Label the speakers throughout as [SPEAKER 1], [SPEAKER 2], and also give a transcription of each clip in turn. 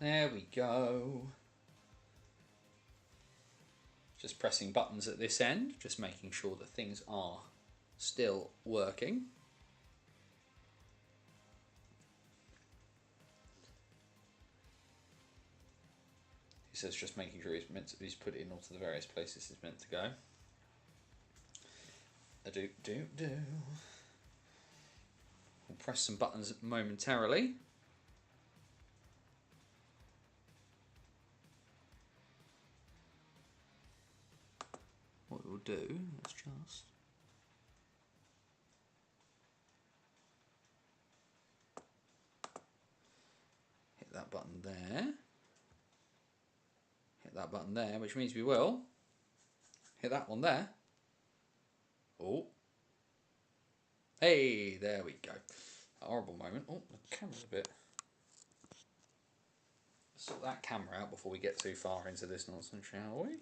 [SPEAKER 1] There we go. Just pressing buttons at this end, just making sure that things are still working. He says just making sure he's put it in all to the various places it's meant to go. Do. We'll press some buttons momentarily. What we'll do, let's just hit that button there. Hit that button there, which means we will hit that one there. Oh. Hey, there we go. A horrible moment. Oh, the camera's a bit. Sort that camera out before we get too far into this nonsense, shall we? Let's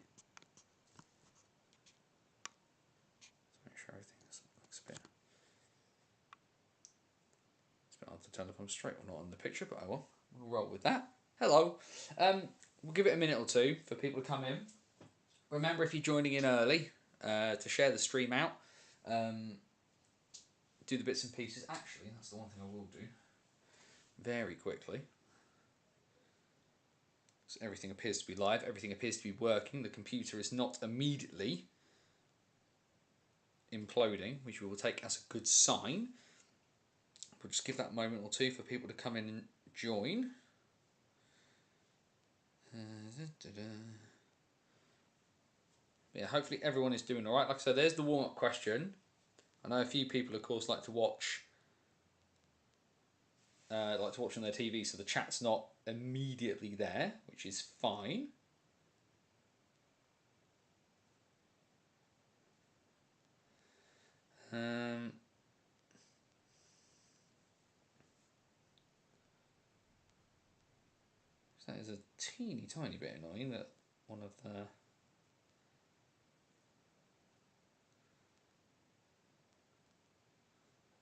[SPEAKER 1] make sure everything looks a bit. It's a bit hard to tell if I'm straight or not on the picture, but I will. We'll roll with that. Hello. We'll give it a minute or two for people to come in. Remember, if you're joining in early, to share the stream out. Do the bits and pieces. Actually, that's the one thing I will do very quickly. So everything appears to be live. Everything appears to be working. The computer is not immediately imploding, which we will take as a good sign. We'll just give that a moment or two for people to come in and join. Yeah, hopefully everyone is doing all right. Like I said, there's the warm-up question. I know a few people, of course, like to watch on their TV, so the chat's not immediately there, which is fine. That is a teeny tiny bit annoying that one of the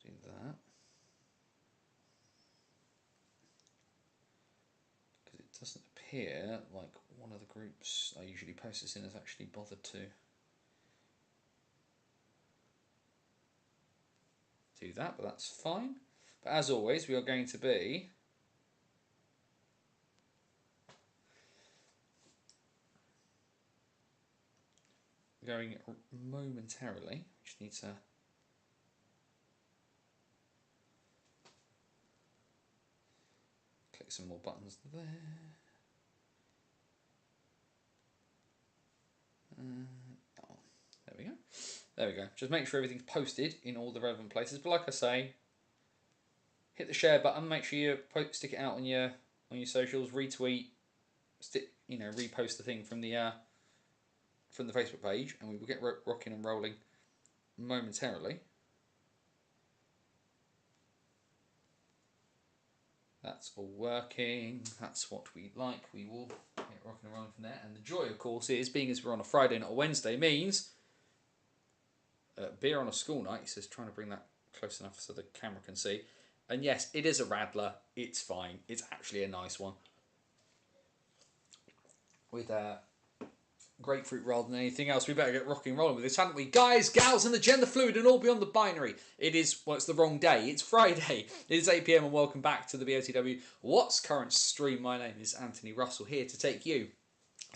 [SPEAKER 1] do that, because it doesn't appear like one of the groups I usually post this in has actually bothered to do that, but that's fine. But as always, we are going to be going momentarily. Just need to click some more buttons there. Oh, there we go. There we go. Just make sure everything's posted in all the relevant places. But like I say, hit the share button. Make sure you stick it out on your socials. Retweet, repost the thing from the Facebook page, and we will get rocking and rolling momentarily. That's all working. That's what we like. We will get rocking and rolling from there. And the joy, of course, is being as we're on a Friday, not a Wednesday, means beer on a school night. He says, trying to bring that close enough so the camera can see. And yes, it is a Radler. It's fine. It's actually a nice one. With grapefruit rather than anything else. We better get rocking and rolling with this, haven't we? Guys, gals, and the gender fluid and all beyond the binary. It is, well, it's the wrong day. It's Friday. It is 8 PM and welcome back to the BOTW What's Current stream. My name is Anthony Russell, here to take you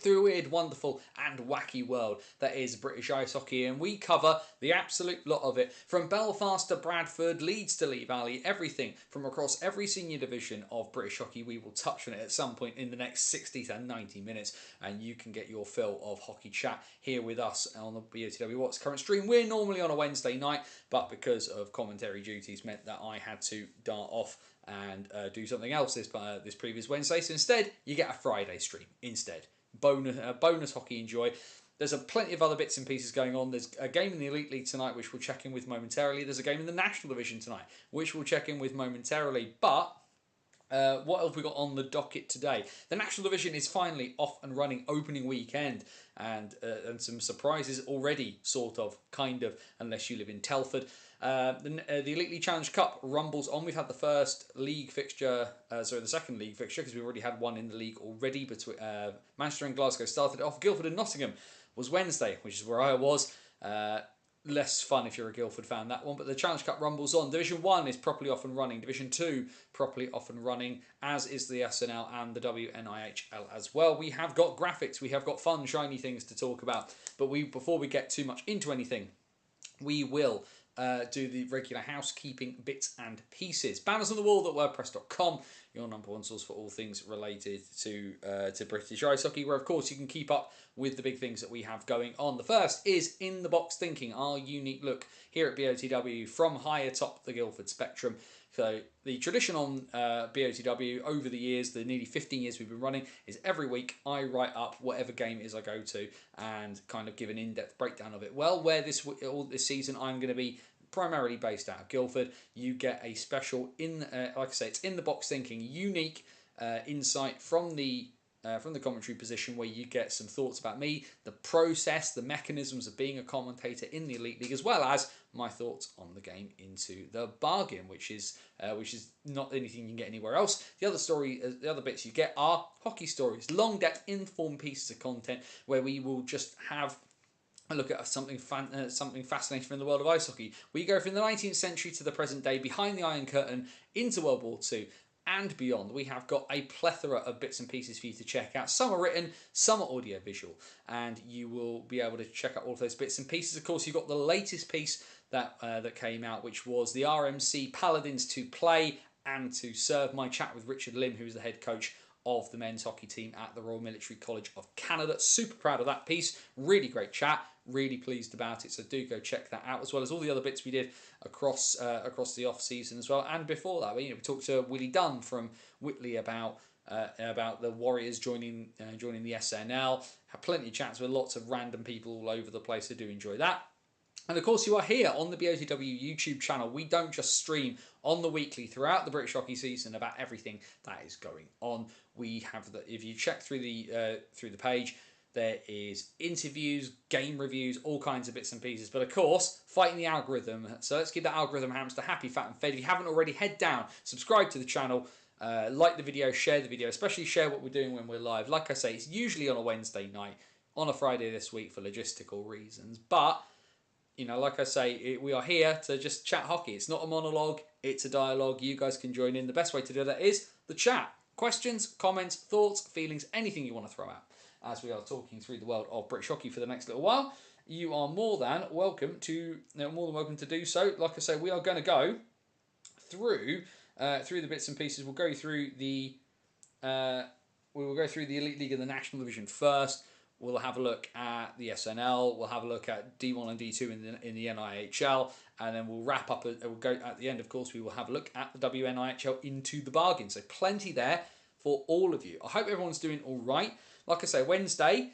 [SPEAKER 1] through a weird, wonderful and wacky world that is British ice hockey, and we cover the absolute lot of it, from Belfast to Bradford, Leeds to Lee Valley, everything from across every senior division of British hockey. We will touch on it at some point in the next 60 to 90 minutes, and you can get your fill of hockey chat here with us on the BOTW What's Current stream. We're normally on a Wednesday night, but because of commentary duties meant that I had to dart off and do something else this previous Wednesday, so instead you get a Friday stream instead. Bonus hockey enjoy. There's plenty of other bits and pieces going on. There's a game in the Elite League tonight, which we'll check in with momentarily. There's a game in the National Division tonight, which we'll check in with momentarily. But What else have we got on the docket today? The National Division is finally off and running opening weekend, and some surprises already, sort of, kind of, unless you live in Telford. The Elite League Challenge Cup rumbles on. We've had the first league fixture, the second league fixture, because we've already had one in the league already. Between Manchester and Glasgow started it off. Guildford and Nottingham was Wednesday, which is where I was. Less fun if you're a Guildford fan, that one. But the Challenge Cup rumbles on. Division 1 is properly off and running. Division 2 properly off and running, as is the SNL and the WNIHL as well. We have got graphics. We have got fun, shiny things to talk about. But before we get too much into anything, we will do the regular housekeeping bits and pieces. Banners on the wall.wordpress.com, your number one source for all things related to British ice hockey, where of course you can keep up with the big things that we have going on. The first is In the Box Thinking, our unique look here at BOTW from high atop the Guildford spectrum. So the tradition on BOTW over the years, the nearly 15 years we've been running, is every week I write up whatever game it is I go to and kind of give an in-depth breakdown of it. Well, where this season I'm going to be primarily based out of Guildford, you get a special, like I say, it's In the Box Thinking, unique insight from the commentary position, where you get some thoughts about me, the process, the mechanisms of being a commentator in the Elite League, as well as my thoughts on the game into the bargain, which is not anything you can get anywhere else. The other bits you get are hockey stories, long depth, informed pieces of content where we will just have a look at something fascinating from the world of ice hockey. We go from the 19th century to the present day, behind the Iron Curtain, into World War II, and beyond. We have got a plethora of bits and pieces for you to check out. Some are written, some are audio visual, and you will be able to check out all of those bits and pieces. Of course, you've got the latest piece that came out, which was the RMC Paladins to Play and to Serve, my chat with Richard Lim, who is the head coach of the men's hockey team at the Royal Military College of Canada. Super proud of that piece. Really great chat. Really pleased about it. So do go check that out, as well as all the other bits we did across the off season as well. And before that, we talked to Willie Dunn from Whitley about the Warriors joining the SNL. Had plenty of chats with lots of random people all over the place. So do enjoy that. And of course, you are here on the BOTW YouTube channel. We don't just stream on the weekly throughout the British hockey season about everything that is going on. We have if you check through the page, there is interviews, game reviews, all kinds of bits and pieces. But of course, fighting the algorithm. So let's keep that algorithm hamster happy, fat and fed. If you haven't already, head down, subscribe to the channel, like the video, share the video, especially share what we're doing when we're live. Like I say, it's usually on a Wednesday night, on a Friday this week for logistical reasons. But like I say, we are here to just chat hockey. It's not a monologue, it's a dialogue. You guys can join in. The best way to do that is the chat. Questions, comments, thoughts, feelings, anything you want to throw out as we are talking through the world of British hockey for the next little while. You are more than welcome to do so. Like I say, we are going to go through the bits and pieces. We'll go through the Elite League and the National Division first. We'll have a look at the SNL. We'll have a look at D1 and D2 in the NIHL, and then we'll wrap up. We'll go at the end. Of course, we will have a look at the WNIHL into the bargain. So plenty there for all of you. I hope everyone's doing all right. Like I say, Wednesday,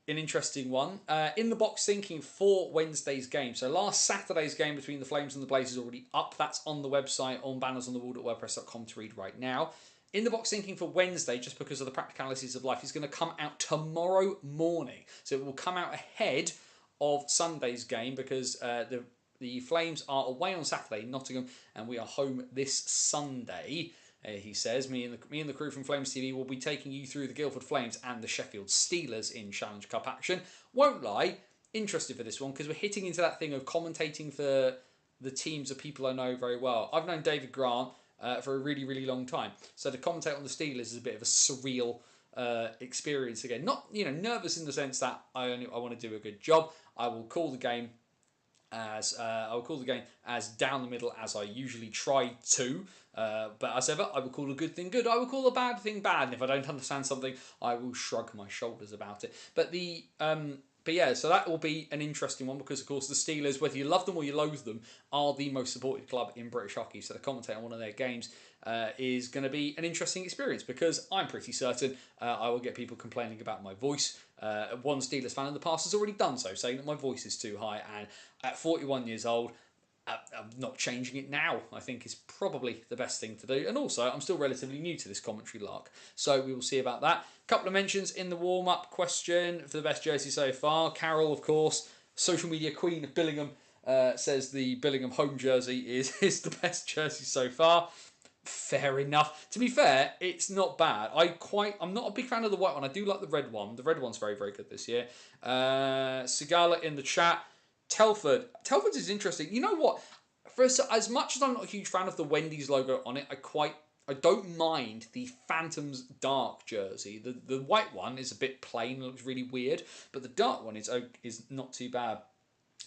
[SPEAKER 1] an interesting one. In the box thinking for Wednesday's game. So last Saturday's game between the Flames and the Blazers is already up. That's on the website on bannersonthewall.wordpress.com to read right now. In the box thinking for Wednesday, just because of the practicalities of life, is going to come out tomorrow morning. So it will come out ahead of Sunday's game because the Flames are away on Saturday in Nottingham and we are home this Sunday. He says, me and the crew from Flames TV will be taking you through the Guildford Flames and the Sheffield Steelers in Challenge Cup action. Won't lie, interested for this one because we're hitting into that thing of commentating for the teams of people I know very well. I've known David Grant for a really, really long time. So to commentate on the Steelers is a bit of a surreal experience again. Not nervous in the sense that I want to do a good job. I will call the game as down the middle as I usually try to. But as ever, I will call a good thing good. I will call a bad thing bad. And if I don't understand something, I will shrug my shoulders about it. But yeah, so that will be an interesting one because, of course, the Steelers, whether you love them or you loathe them, are the most supported club in British hockey. So to commentate on one of their games is going to be an interesting experience because I'm pretty certain I will get people complaining about my voice. One Steelers fan in the past has already done so, saying that my voice is too high. And at 41 years old, I'm not changing it now, I think, is probably the best thing to do. And also, I'm still relatively new to this commentary lark, so we will see about that. Couple of mentions in the warm-up question for the best jersey so far. Carol, of course, social media queen of Billingham, says the Billingham home jersey is the best jersey so far. Fair enough. To be fair, it's not bad. I'm not a big fan of the white one. I do like the red one. The red one's very, very good this year. Sigala in the chat. Telford's is interesting. You know what? As much as I'm not a huge fan of the Wendy's logo on it, I don't mind the Phantoms dark jersey. The white one is a bit plain, looks really weird, but the dark one is not too bad.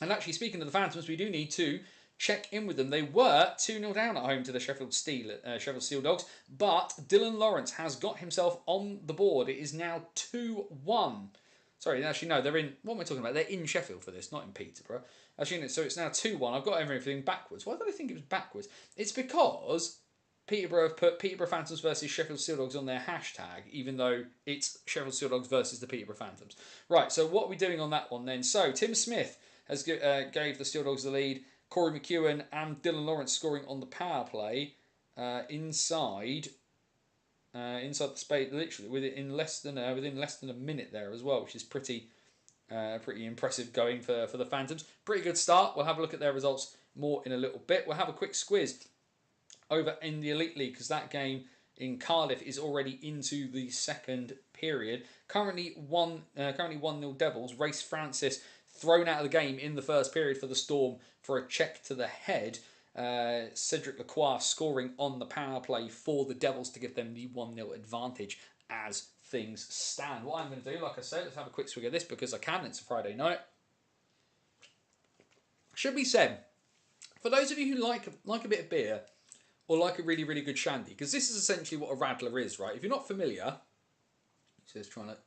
[SPEAKER 1] And actually, speaking of the Phantoms, we do need to check in with them. They were 2-0 down at home to the Sheffield Steel Dogs, but Dylan Lawrence has got himself on the board. It is now 2-1. Sorry, actually, no, they're in... What am I talking about? They're in Sheffield for this, not in Peterborough. Actually, so it's now 2-1. I've got everything backwards. Why did I think it was backwards? It's because Peterborough have put Peterborough Phantoms versus Sheffield Steel Dogs on their hashtag, even though it's Sheffield Steel Dogs versus the Peterborough Phantoms. Right, so what are we doing on that one then? So, Tim Smith has gave the Steel Dogs the lead. Corey McEwen and Dylan Lawrence scoring on the power play inside the space, literally within less than a minute there as well, which is pretty impressive going for the Phantoms. Pretty good start. We'll have a look at their results more in a little bit. We'll have a quick squiz over in the Elite League because that game in Cardiff is already into the second period. Currently 1-0 Devils. Race Francis thrown out of the game in the first period for the Storm for a check to the head. Cedric Lacroix scoring on the power play for the Devils to give them the 1-0 advantage as things stand. What I'm going to do, like I said, let's have a quick swig of this because I can. It's a Friday night. Should be said, for those of you who like a bit of beer or like a really, really good shandy, because this is essentially what a Radler is, right? If you're not familiar, just trying to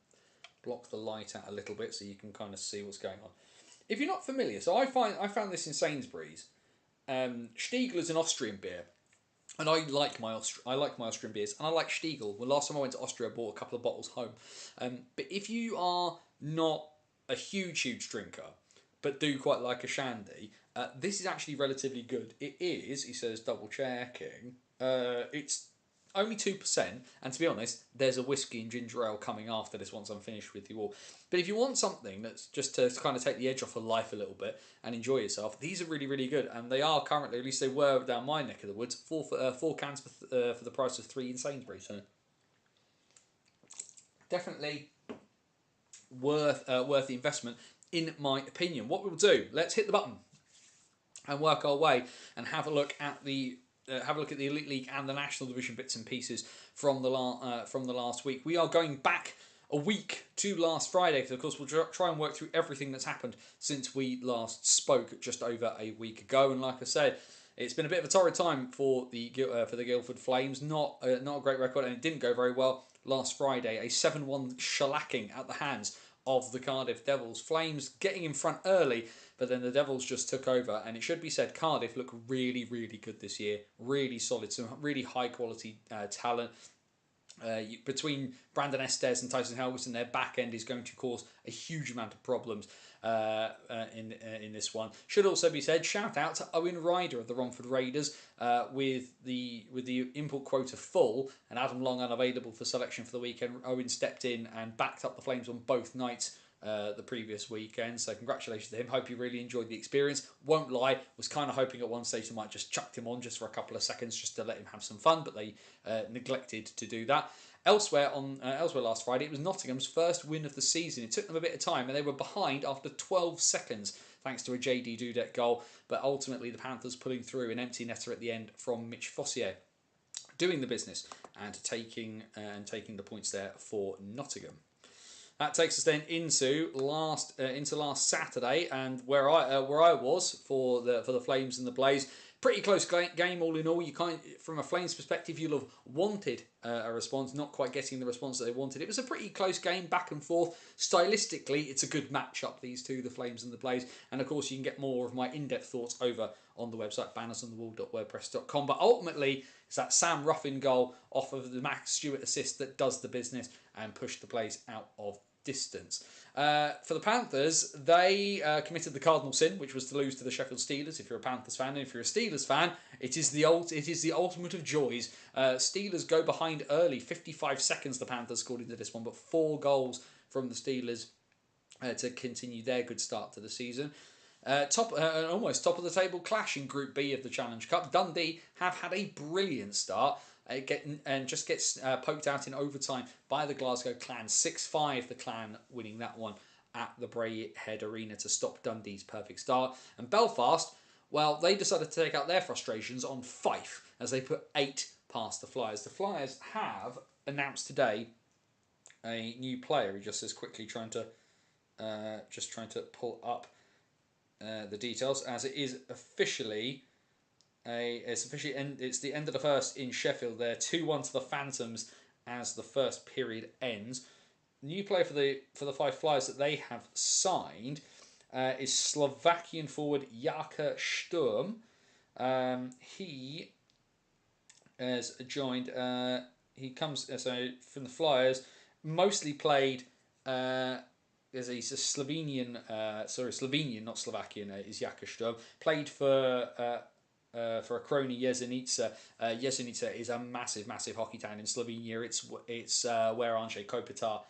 [SPEAKER 1] block the light out a little bit so you can kind of see what's going on. If you're not familiar, so I found this in Sainsbury's. Stiegl is an Austrian beer, and I like my Austrian beers, and I like Stiegl. Well, last time I went to Austria, I bought a couple of bottles home. But if you are not a huge drinker, but do quite like a shandy, this is actually relatively good. It is, he says, double checking. It's only 2%, and to be honest, there's a whiskey and ginger ale coming after this once I'm finished with you all. But if you want something that's just to kind of take the edge off of life a little bit and enjoy yourself, these are really, really good, and they are currently, at least they were down my neck of the woods, 4 cans for the price of 3 in Sainsbury's. So definitely worth the investment, in my opinion. What we'll do, let's hit the button and work our way and have a look at the Elite League and the National Division bits and pieces from the last week. We are going back a week to last Friday because, of course, we'll try and work through everything that's happened since we last spoke just over a week ago. And like I said, it's been a bit of a torrid time for the Guildford Flames. Not a great record, and it didn't go very well last Friday. A 7-1 shellacking at the hands of the Cardiff Devils. Flames getting in front early, but then the Devils just took over, and it should be said, Cardiff look really, really good this year. Really solid, some really high quality talent. Between Brandon Estes and Tyson Helgeson, their back end is going to cause a huge amount of problems in this one. Should also be said, shout out to Owen Ryder of the Romford Raiders with the import quota full and Adam Long unavailable for selection for the weekend. Owen stepped in and backed up the Flames on both nights the previous weekend, so congratulations to him. Hope you really enjoyed the experience. Won't lie, was kind of hoping at one stage they might just chucked him on just for a couple of seconds just to let him have some fun, but they neglected to do that. Elsewhere last Friday, it was Nottingham's first win of the season. It took them a bit of time, and they were behind after 12 seconds thanks to a JD Dudek goal, but ultimately the Panthers pulling through an empty netter at the end from Mitch Fossier, doing the business and taking the points there for Nottingham. That takes us then into last Saturday, and where I was for the Flames and the Blaze. Pretty close game all in all. You from a Flames perspective, you'll have wanted a response, not quite getting the response that they wanted. It was a pretty close game, back and forth. Stylistically, it's a good matchup, these two, the Flames and the Blaze. And of course, you can get more of my in-depth thoughts over on the website, bannersonthewall.wordpress.com. But ultimately, it's that Sam Ruffin goal off of the Max Stewart assist that does the business and pushed the Blaze out of distance. For the Panthers, they committed the cardinal sin, which was to lose to the Sheffield Steelers. If you're a Panthers fan, and if you're a Steelers fan, it is the ultimate of joys. Steelers go behind early, 55 seconds. The Panthers scored into this one, but 4 goals from the Steelers to continue their good start to the season. Almost top of the table clash in Group B of the Challenge Cup. Dundee have had a brilliant start. Just gets poked out in overtime by the Glasgow Clan. 6-5, the Clan winning that one at the Braehead Arena to stop Dundee's perfect start. And Belfast, well, they decided to take out their frustrations on Fife as they put 8 past the Flyers. The Flyers have announced today a new player. He just is quickly trying to pull up the details, as it is officially. It's the end of the first in Sheffield there, 2-1 to the Phantoms as the first period ends. The new player for the Five Flyers that they have signed is Slovakian forward Jaka Sturm. He has joined. He comes from the Flyers. Mostly played. He's a Slovenian. Slovenian, not Slovakian. Is Jaka Sturm. Played for a crony, Jesenice. Jesenice is a massive hockey town in Slovenia. It's where Andrzej Kopitar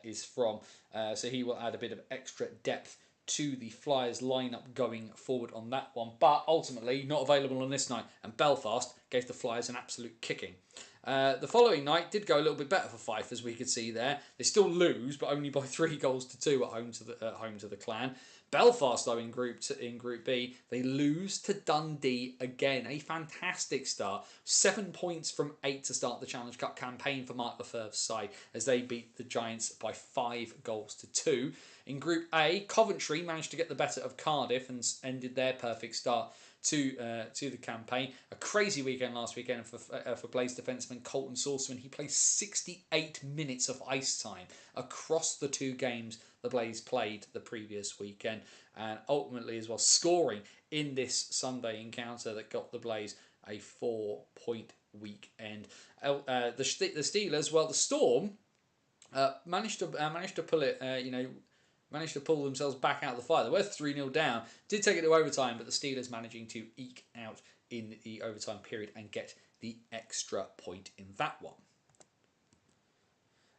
[SPEAKER 1] is from. So he will add a bit of extra depth to the Flyers lineup going forward on that one. But ultimately not available on this night. And Belfast gave the Flyers an absolute kicking. The following night did go a little bit better for Fife, as we could see there. They still lose, but only by 3 goals to 2 at home to the Clan. Belfast, though, in Group B, they lose to Dundee again. A fantastic start. 7 points from 8 to start the Challenge Cup campaign for Mark Lefebvre's side as they beat the Giants by 5 goals to 2. In Group A, Coventry managed to get the better of Cardiff and ended their perfect start to the campaign. A crazy weekend last weekend for Blaze defenseman Colton Sauceman. He played 68 minutes of ice time across the 2 games the Blaze played the previous weekend, and ultimately as well scoring in this Sunday encounter that got the Blaze a 4-point weekend. The Steelers, well, the Storm managed to pull it. Managed to pull themselves back out of the fire. They were 3-0 down. Did take it to overtime, but the Steelers managing to eke out in the overtime period and get the extra point in that one.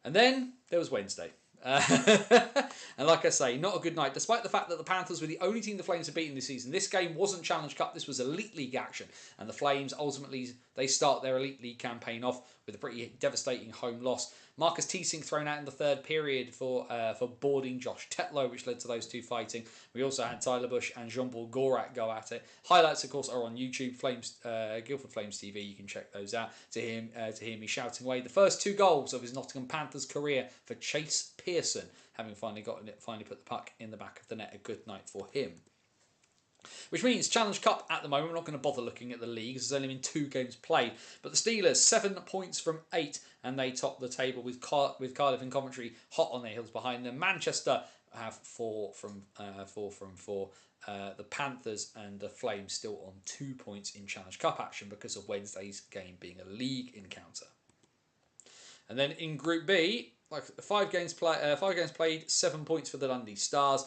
[SPEAKER 1] And then there was Wednesday. And like I say, not a good night. Despite the fact that the Panthers were the only team the Flames have beaten this season, this game wasn't Challenge Cup, this was Elite League action. And the Flames, ultimately, they start their Elite League campaign off with a pretty devastating home loss. Marcus Teesing thrown out in the 3rd period for boarding Josh Tetlow, which led to those 2 fighting. We also had Tyler Bush and Jean-Paul Gorak go at it. Highlights, of course, are on YouTube, Guildford Flames TV. You can check those out to hear me shouting away the first 2 goals of his Nottingham Panthers career for Chase Pearson, having finally put the puck in the back of the net. A good night for him. Which means Challenge Cup at the moment, we're not going to bother looking at the league. There's only been 2 games played. But the Steelers, 7 points from 8, and they top the table with Cardiff and Coventry hot on their heels behind them. Manchester have 4 from 4. The Panthers and the Flames still on 2 points in Challenge Cup action because of Wednesday's game being a league encounter. And then in Group B, 5 games played, 7 points for the Dundee Stars.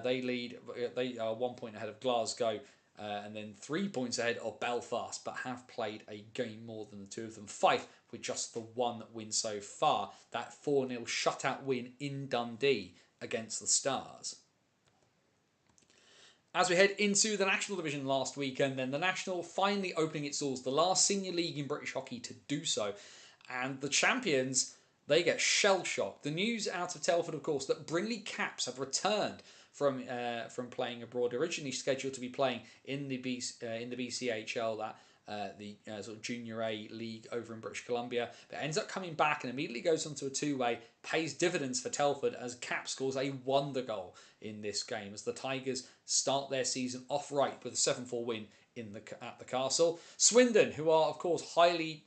[SPEAKER 1] They are 1 point ahead of Glasgow, and then 3 points ahead of Belfast, but have played a game more than the 2 of them. Fife with just the 1 win so far. That 4-0 shutout win in Dundee against the Stars. As we head into the National Division last weekend, then the National finally opening its doors, the last senior league in British hockey to do so. And the champions, they get shell-shocked. The news out of Telford, of course, that Brinley Caps have returned from playing abroad, originally scheduled to be playing in the BCHL, the sort of Junior A league over in British Columbia, but ends up coming back and immediately goes onto a 2-way, pays dividends for Telford as Cap scores a wonder goal in this game as the Tigers start their season off right with a 7-4 win at the Castle. Swindon, who are of course hotly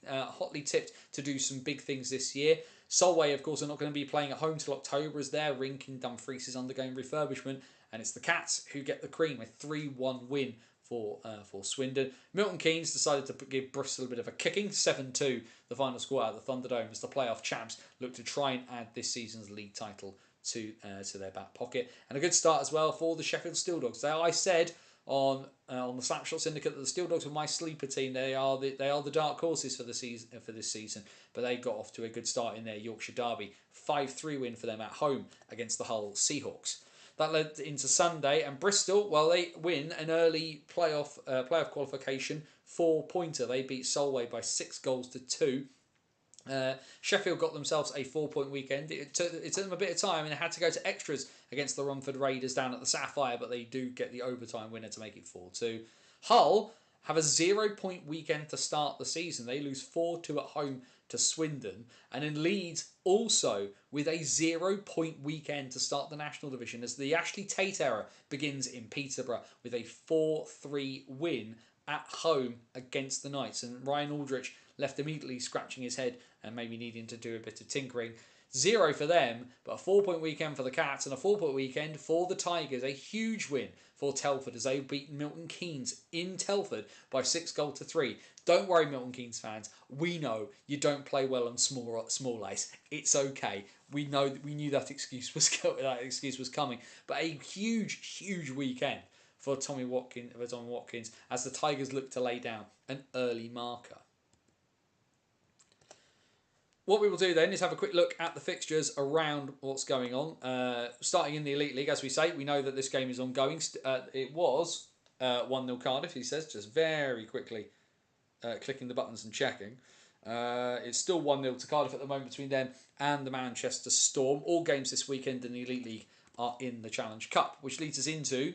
[SPEAKER 1] tipped to do some big things this year. Solway, of course, are not going to be playing at home till October as their rink in Dumfries is undergoing refurbishment, and it's the Cats who get the cream, a 3-1 win for Swindon. Milton Keynes decided to give Bristol a bit of a kicking, 7-2, the final score at the Thunderdome, as the playoff champs look to try and add this season's league title to their back pocket. And a good start as well for the Sheffield Steel Dogs. Now, I said on the Slapshot Syndicate that the Steel Dogs were my sleeper team. They are the dark horses for the season this season, but they got off to a good start in their Yorkshire derby, 5-3 win for them at home against the Hull Seahawks. That led into Sunday, and Bristol, well, they win an early playoff qualification 4-pointer. They beat Solway by 6-2. Sheffield got themselves a 4-point weekend. It took them a bit of time, and they had to go to extras against the Romford Raiders down at the Sapphire, but they do get the overtime winner to make it 4-2. Hull have a 0-point weekend to start the season. They lose 4-2 at home to Swindon, and then Leeds also with a 0-point weekend to start the National Division, as the Ashley Tate era begins in Peterborough with a 4-3 win at home against the Knights. And Ryan Aldrich left immediately scratching his head and maybe needing to do a bit of tinkering. 0 for them, but a 4-point weekend for the Cats and a 4-point weekend for the Tigers. A huge win for Telford as they beat Milton Keynes in Telford by 6-3. Don't worry, Milton Keynes fans. We know you don't play well on small ice. It's okay. We knew that excuse was coming. But a huge weekend for Tommy Watkins as the Tigers look to lay down an early marker. What we will do then is have a quick look at the fixtures around what's going on. Starting in the Elite League, as we say, we know that this game is ongoing. It was 1-0 Cardiff, he says, just very quickly clicking the buttons and checking. It's still 1-0 to Cardiff at the moment between them and the Manchester Storm. All games this weekend in the Elite League are in the Challenge Cup, which leads us into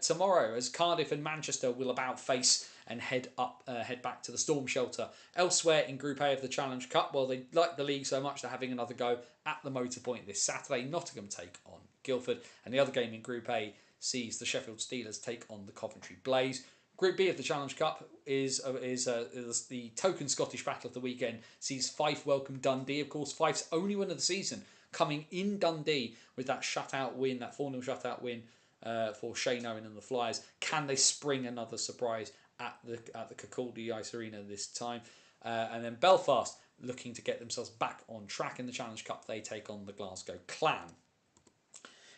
[SPEAKER 1] tomorrow, as Cardiff and Manchester will about face and head back to the Storm Shelter. Elsewhere in Group A of the Challenge Cup, well, they like the league so much they're having another go at the Motor Point this Saturday. Nottingham take on Guildford, and the other game in Group A sees the Sheffield Steelers take on the Coventry Blaze. Group B of the Challenge Cup is the token Scottish battle of the weekend. Sees Fife welcome Dundee. Of course, Fife's only win of the season, coming in Dundee with that 4-0 shutout win for Shane Owen and the Flyers. Can they spring another surprise at the Kirkcaldy Ice Arena this time? And then Belfast, looking to get themselves back on track in the Challenge Cup. They take on the Glasgow Clan.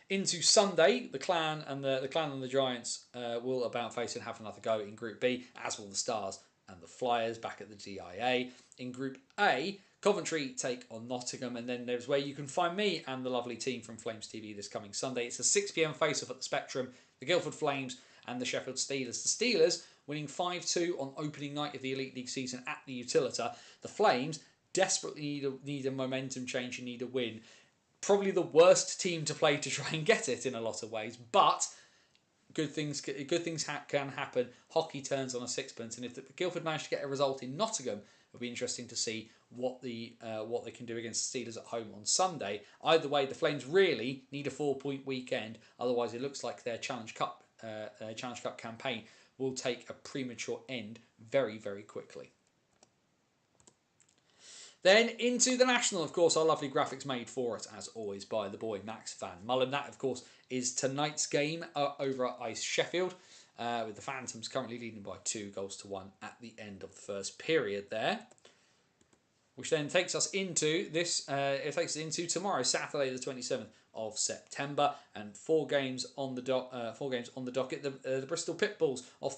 [SPEAKER 1] Into Sunday, the Clan and the Giants will about face and have another go in Group B, as will the Stars and the Flyers back at the DIA. In Group A, Coventry take on Nottingham, and then there's where you can find me and the lovely team from Flames TV this coming Sunday. It's a 6 p.m. face-off at the Spectrum, the Guildford Flames and the Sheffield Steelers. The Steelers winning 5-2 on opening night of the Elite League season at the Utilita. The Flames desperately need a momentum change and need a win. Probably the worst team to play to try and get it in a lot of ways, but good things can happen. Hockey turns on a sixpence, and if the Guildford manage to get a result in Nottingham, it'll be interesting to see what they can do against the Steelers at home on Sunday. Either way, the Flames really need a 4-point weekend. Otherwise, it looks like their Challenge Cup campaign will take a premature end very, very quickly. Then into the National, of course, our lovely graphics made for us, as always, by the boy Max Van Mullen. That, of course, is tonight's game over at Ice Sheffield, with the Phantoms currently leading by 2-1 at the end of the first period there. Which then takes us into tomorrow, Saturday, the 27th of September, and 4 games on the docket. The Bristol Pitbulls off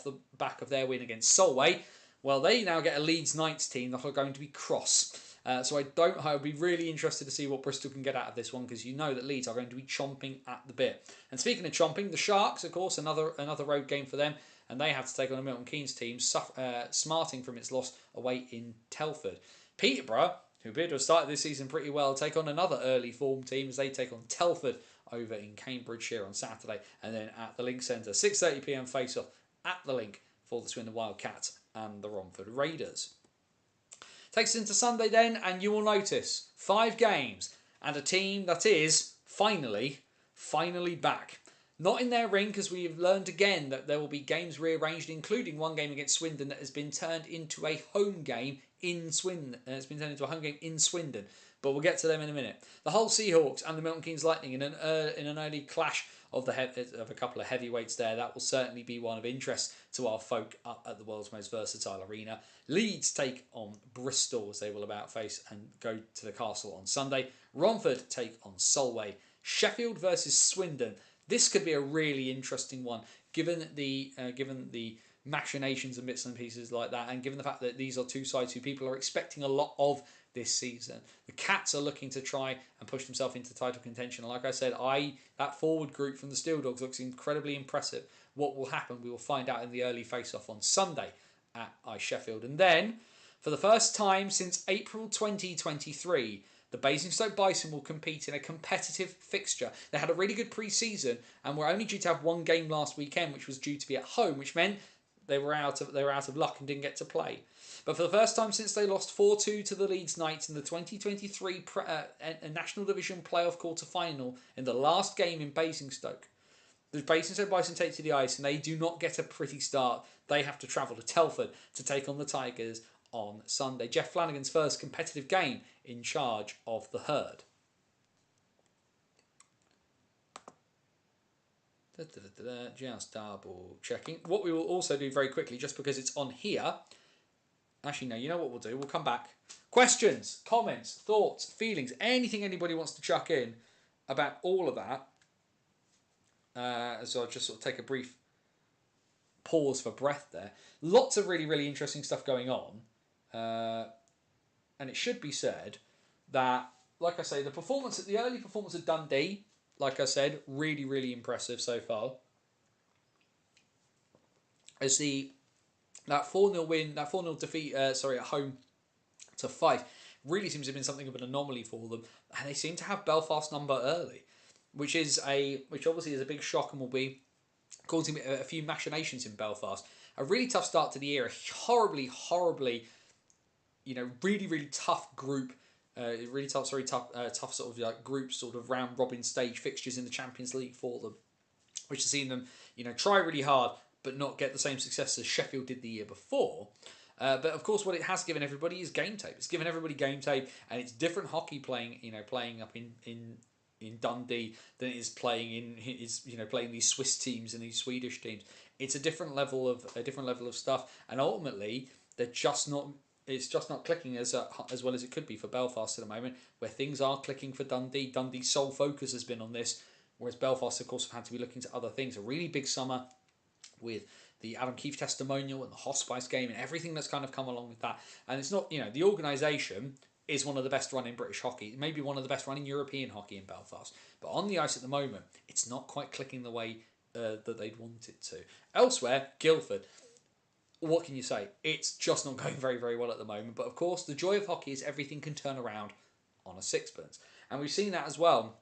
[SPEAKER 1] the back of their win against Solway. Well, they now get a Leeds Knights team that are going to be cross. So I'll be really interested to see what Bristol can get out of this one, because you know that Leeds are going to be chomping at the bit. And speaking of chomping, the Sharks, of course, another road game for them, and they have to take on a Milton Keynes team, smarting from its loss away in Telford. Peterborough, who appear to have started this season pretty well, take on another early form team as they take on Telford over in Cambridgeshire on Saturday, and then at the Link Centre, 6:30 p.m. face-off at the Link for the Swindon Wildcats and the Romford Raiders. Takes us into Sunday then, and you will notice 5 games and a team that is finally back. Not in their ring, because we have learned again that there will be games rearranged, including one game against Swindon that has been turned into a home game in Swindon. It's been turned into a home game in Swindon. But we'll get to them in a minute. The Hull Seahawks and the Milton Keynes Lightning in an early clash of a couple of heavyweights there. That will certainly be one of interest to our folk up at the world's most versatile arena. Leeds take on Bristol as they will about face and go to the Castle on Sunday. Romford take on Solway. Sheffield versus Swindon. This could be a really interesting one, given the machinations and bits and pieces like that, and given the fact that these are two sides who people are expecting a lot of this season. The Cats are looking to try and push themselves into title contention. And like I said, that forward group from the Steel Dogs looks incredibly impressive. What will happen, we will find out in the early face-off on Sunday at Sheffield. And then, for the first time since April 2023, the Basingstoke Bison will compete in a competitive fixture. They had a really good pre-season and were only due to have one game last weekend, which was due to be at home, which meant they were out of luck and didn't get to play. But for the first time since they lost 4-2 to the Leeds Knights in the 2023 National Division Playoff Quarter-Final in the last game in Basingstoke, the Basingstoke Bison take to the ice and they do not get a pretty start. They have to travel to Telford to take on the Tigers on Sunday. Jeff Flanagan's first competitive game in charge of the Herd. Just double checking. What we will also do very quickly, just because it's on here. Actually, no, you know what we'll do? We'll come back. Questions, comments, thoughts, feelings, anything anybody wants to chuck in about all of that. So I'll just sort of take a brief pause for breath there. Lots of really, really interesting stuff going on. And it should be said that, like I say, the early performance of Dundee, like I said, really, really impressive so far. As that 4-0 win, that 4-0 defeat, at home to Fife, really seems to have been something of an anomaly for them. And they seem to have Belfast's number early, which obviously is a big shock and will be causing a few machinations in Belfast. A really tough start to the year, a horribly, really, really tough group. Tough sort of like group sort of round robin stage fixtures in the Champions League for them, which has seen them try really hard but not get the same success as Sheffield did the year before. But of course, what it has given everybody is game tape. It's given everybody game tape, and it's different hockey playing up in Dundee than it is playing playing these Swiss teams and these Swedish teams. It's a different level of stuff, and ultimately they're just not. It's just not clicking as well as it could be for Belfast at the moment, where things are clicking for Dundee. Dundee's sole focus has been on this, whereas Belfast, of course, have had to be looking to other things. A really big summer with the Adam Keefe testimonial and the hospice game and everything that's kind of come along with that. And it's not, the organisation is one of the best run in British hockey, maybe one of the best run in European hockey in Belfast. But on the ice at the moment, it's not quite clicking the way that they'd want it to. Elsewhere, Guildford. What can you say? It's just not going very, very well at the moment. But of course, the joy of hockey is everything can turn around on a sixpence. And we've seen that as well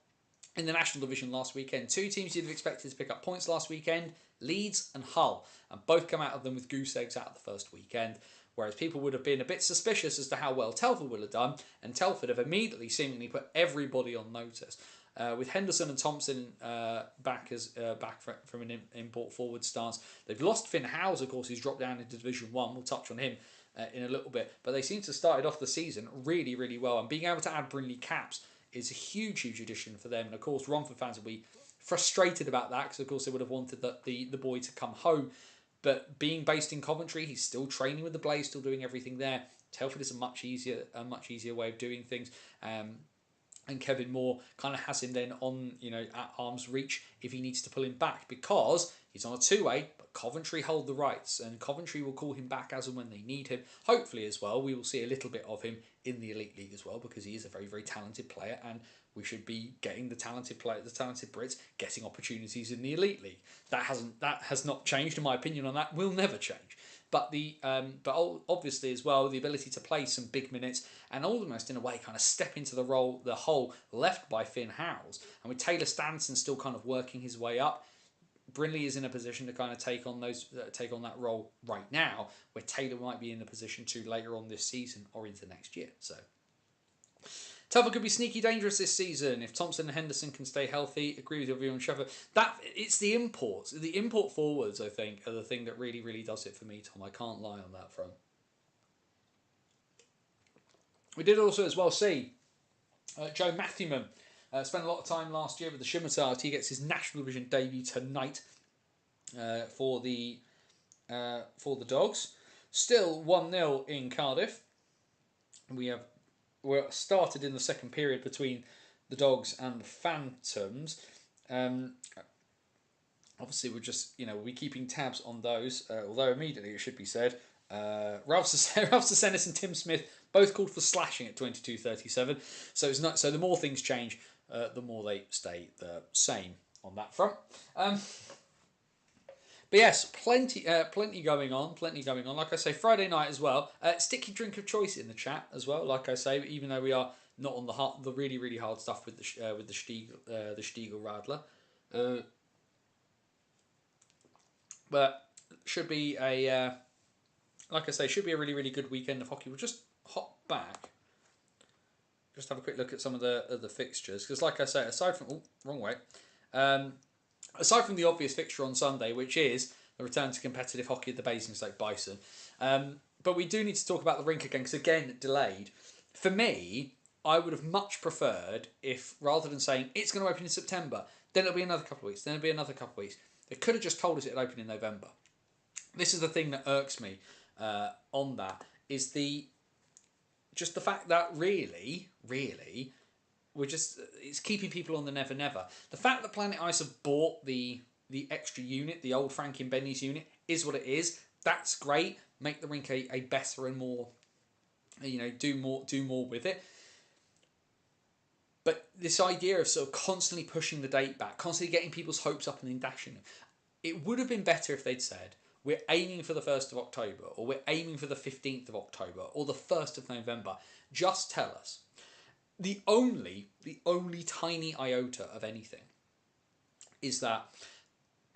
[SPEAKER 1] in the National Division last weekend. Two teams you'd have expected to pick up points last weekend, Leeds and Hull. And both come out of them with goose eggs out of the first weekend. Whereas people would have been a bit suspicious as to how well Telford would have done. And Telford have immediately seemingly put everybody on notice. With Henderson and Thompson back from an import forward stance. They've lost Finn Howes, of course, who's dropped down into Division 1. We'll touch on him in a little bit. But they seem to have started off the season really, really well. And being able to add Brindley Caps is a huge, huge addition for them. And of course, Romford fans will be frustrated about that because, of course, they would have wanted the boy to come home. But being based in Coventry, he's still training with the Blaze, still doing everything there. Telford is a much easier way of doing things. And Kevin Moore kind of has him then on, at arm's reach if he needs to pull him back, because he's on a two-way, but Coventry hold the rights, and Coventry will call him back as and when they need him. Hopefully as well, we will see a little bit of him in the Elite League as well, because he is a very, very talented player, and we should be getting the talented Brits getting opportunities in the Elite League. That has not changed, in my opinion on that. Will never change. But obviously as well, the ability to play some big minutes and almost in a way kind of step into the hole left by Finn Howes. And with Taylor Stanson still kind of working his way up, Brindley is in a position to kind of take on that role right now, where Taylor might be in a position to later on this season or into next year. So Telford could be sneaky dangerous this season if Thompson and Henderson can stay healthy. Agree with your view on Sheffield. It's the imports. The import forwards, I think, are the thing that really, really does it for me, Tom. I can't lie on that front. We did also as well see Joe Matthewman spent a lot of time last year with the Schimatars. He gets his National Division debut tonight for the Dogs. Still 1-0 in Cardiff. We're started in the second period between the Dogs and the Phantoms. Obviously, we'll be keeping tabs on those. Although immediately it should be said, Ralph Sasenis and Tim Smith both called for slashing at 22:37. So it's not. So the more things change, the more they stay the same on that front. But yes, plenty going on. Like I say, Friday night as well. Stick your drink of choice in the chat as well. Like I say, even though we are not on the really really hard stuff with the Stiegel Radler, but should be a like I say, should be a really really good weekend of hockey. We'll just hop back, just have a quick look at some of the fixtures, because like I say, aside from wrong way. Aside from the obvious fixture on Sunday, which is the return to competitive hockey at the Basingstoke Bison, but we do need to talk about the rink again, because again, delayed. For me, I would have much preferred if, rather than saying it's going to open in September, then it'll be another couple of weeks, then it'll be another couple of weeks. They could have just told us it'll open in November. This is the thing that irks me on that, is the fact that really, it's keeping people on the never never. The fact that Planet Ice have bought the extra unit, the old Frank Benny's unit, is what it is. That's great. Make the rink a better and more, do more with it. But this idea of sort of constantly pushing the date back, constantly getting people's hopes up and then dashing them, it would have been better if they'd said, we're aiming for the 1st of October, or we're aiming for the 15th of October, or the 1st of November. Just tell us. The only tiny iota of anything is that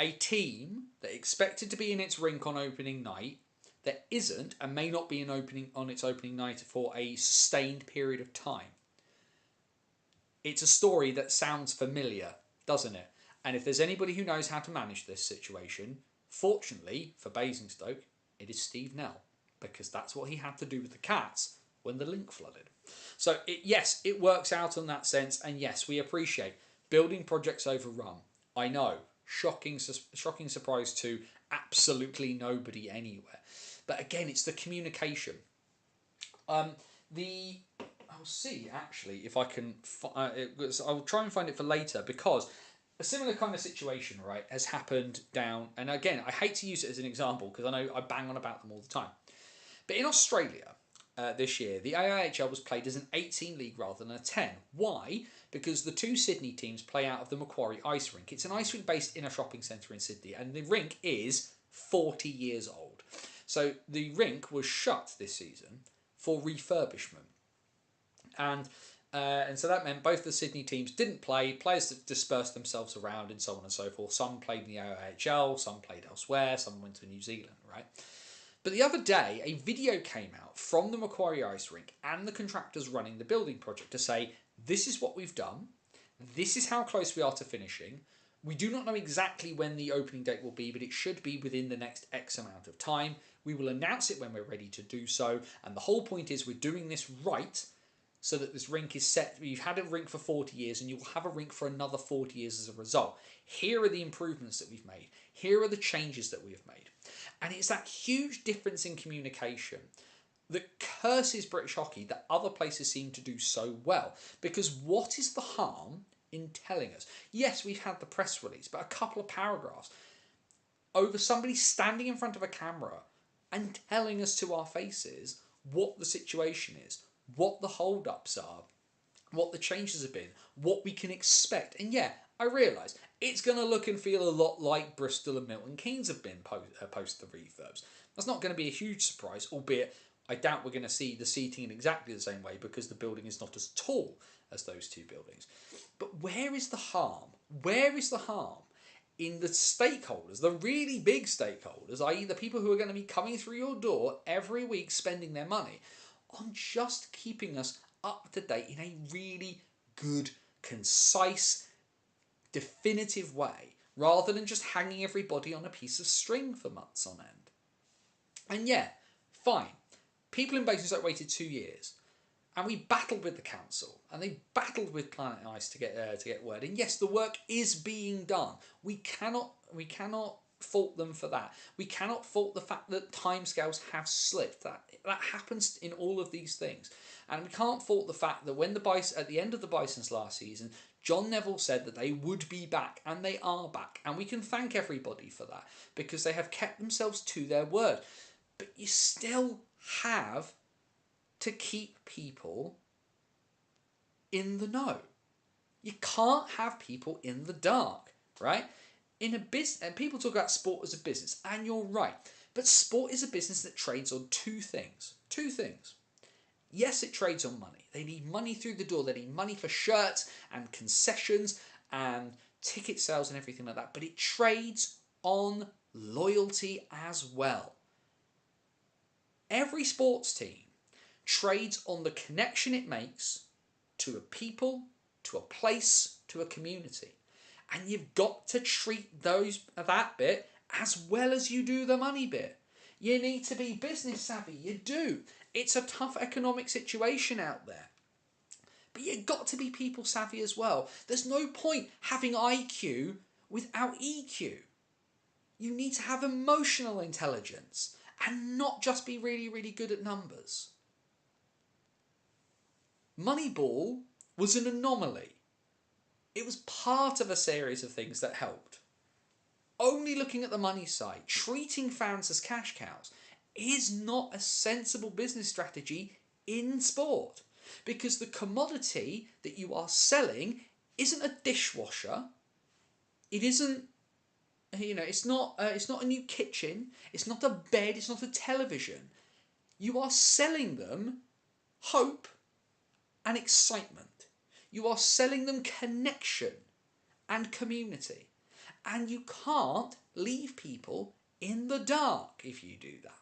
[SPEAKER 1] a team that expected to be in its rink on opening night, that isn't and may not be on its opening night for a sustained period of time. It's a story that sounds familiar, doesn't it? And if there's anybody who knows how to manage this situation, fortunately for Basingstoke, it is Steve Nell, because that's what he had to do with the Cats when the link flooded. So yes, it works out in that sense, and yes, we appreciate building projects overrun. I know, shocking surprise to absolutely nobody anywhere. But again, it's the communication. I'll see actually if I can. I'll try and find it for later, because a similar kind of situation, right, has happened down. And again, I hate to use it as an example because I know I bang on about them all the time. But in Australia, this year, the AIHL was played as an 18 league rather than a 10. Why? Because the two Sydney teams play out of the Macquarie Ice Rink. It's an ice rink based in a shopping centre in Sydney, and the rink is 40 years old. So the rink was shut this season for refurbishment. And so that meant both the Sydney teams didn't play. Players dispersed themselves around and so on and so forth. Some played in the AIHL, some played elsewhere, some went to New Zealand, right? But the other day, a video came out from the Macquarie Ice Rink and the contractors running the building project to say, this is what we've done, this is how close we are to finishing. We do not know exactly when the opening date will be, but it should be within the next X amount of time. We will announce it when we're ready to do so, and the whole point is we're doing this right so that this rink is set. You've had a rink for 40 years and you'll have a rink for another 40 years as a result. Here are the improvements that we've made. Here are the changes that we have made. And it's that huge difference in communication that curses British hockey that other places seem to do so well. Because what is the harm in telling us? Yes, we've had the press release, but a couple of paragraphs over somebody standing in front of a camera and telling us to our faces what the situation is, what the hold-ups are, what the changes have been, what we can expect. And yeah, I realise it's going to look and feel a lot like Bristol and Milton Keynes have been post the refurbs. That's not going to be a huge surprise, albeit I doubt we're going to see the seating in exactly the same way because the building is not as tall as those two buildings. But where is the harm? Where is the harm in the stakeholders, the really big stakeholders, i.e. the people who are going to be coming through your door every week spending their money, on just keeping us up to date in a really good, concise, definitive way, rather than just hanging everybody on a piece of string for months on end? And yeah, fine. People in Basingstoke waited 2 years. And we battled with the council, and they battled with Planet Ice to get word. And yes, the work is being done. We cannot fault them for that. We cannot fault the fact that timescales have slipped. That happens in all of these things, and we can't fault the fact that when at the end of the Bisons last season, John Neville said that they would be back, and they are back, and we can thank everybody for that because they have kept themselves to their word. But you still have to keep people in the know. You can't have people in the dark, right? In a business, and people talk about sport as a business, and you're right. But sport is a business that trades on two things. Two things. Yes, it trades on money. They need money through the door. They need money for shirts and concessions and ticket sales and everything like that. But it trades on loyalty as well. Every sports team trades on the connection it makes to a people, to a place, to a community. And you've got to treat that bit as well as you do the money bit. You need to be business savvy. You do. It's a tough economic situation out there. But you've got to be people savvy as well. There's no point having IQ without EQ. You need to have emotional intelligence and not just be really, really good at numbers. Moneyball was an anomaly. It was part of a series of things that helped. Only looking at the money side, treating fans as cash cows, is not a sensible business strategy in sport. Because the commodity that you are selling isn't a dishwasher. It isn't, it's not a new kitchen. It's not a bed. It's not a television. You are selling them hope and excitement. You are selling them connection and community. And you can't leave people in the dark if you do that.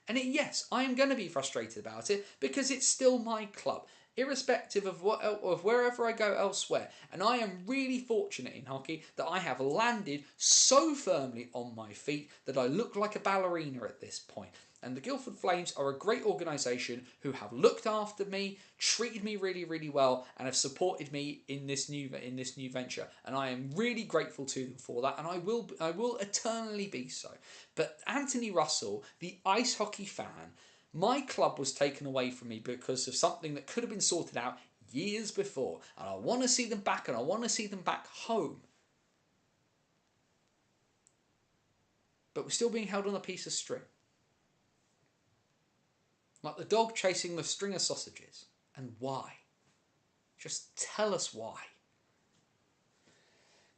[SPEAKER 1] And yes, I am going to be frustrated about it because it's still my club, irrespective of wherever I go elsewhere. And I am really fortunate in hockey that I have landed so firmly on my feet that I look like a ballerina at this point. And the Guildford Flames are a great organisation who have looked after me, treated me really, really well, and have supported me in this new venture. And I am really grateful to them for that, and I will eternally be so. But Anthony Russell, the ice hockey fan, my club was taken away from me because of something that could have been sorted out years before. And I want to see them back, and I want to see them back home. But we're still being held on a piece of string. Like the dog chasing the string of sausages. And why? Just tell us why.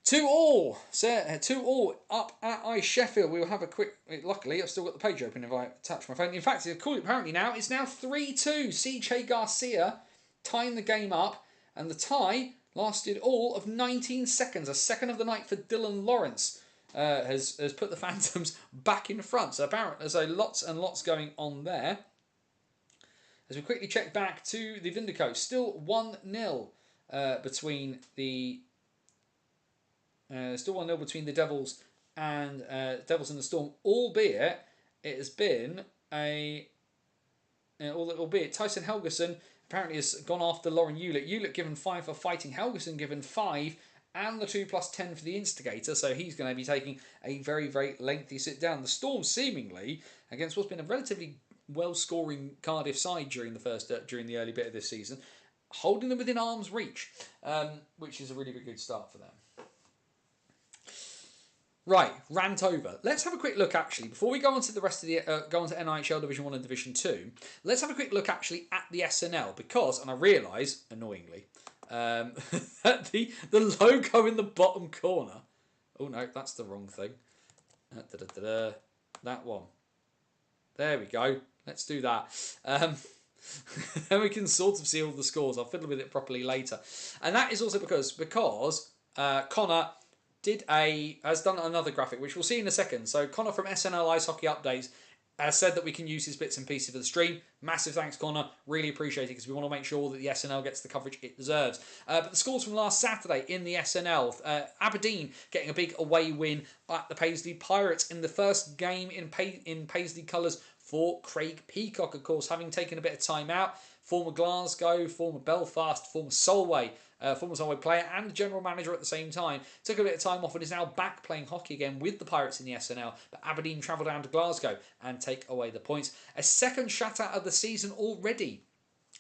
[SPEAKER 1] 2-2 up at Ice Sheffield. We will have a quick... Luckily, I've still got the page open if I touch my phone. In fact, apparently now, it's now 3-2. CJ Garcia tying the game up. And the tie lasted all of 19 seconds. A second of the night for Dylan Lawrence has put the Phantoms back in front. So apparently there's lots and lots going on there. As we quickly check back to the Vindico, still 1-0 between the Devils and the Storm, albeit it has been albeit Tyson Helgeson apparently has gone after Lauren Hewlett. Hewlett given 5 for fighting, Helgeson given 5, and the 2+10 for the instigator. So he's going to be taking a very, very lengthy sit down. The Storm seemingly against what's been a relatively well-scoring Cardiff side during the early bit of this season, holding them within arm's reach, which is a really, really good start for them. Right, rant over. Let's have a quick look actually before we go on to the rest of the go on to NIHL Division 1 and Division 2. Let's have a quick look actually at the SNL because, and I realise annoyingly, that the logo in the bottom corner. Oh no, that's the wrong thing. That one. There we go. Let's do that. Then we can sort of see all the scores. I'll fiddle with it properly later. And that is also because Connor has done another graphic, which we'll see in a second. So Connor from SNL Ice Hockey Updates has said that we can use his bits and pieces for the stream. Massive thanks, Connor. Really appreciate it because we want to make sure that the SNL gets the coverage it deserves. But the scores from last Saturday in the SNL. Aberdeen getting a big away win at the Paisley Pirates in the first game in Paisley colours for Craig Peacock, of course, having taken a bit of time out former Glasgow, former Belfast, former Solway player and general manager at the same time. Took a bit of time off and is now back playing hockey again with the Pirates in the SNL. But Aberdeen travel down to Glasgow and take away the points. A second shutout of the season already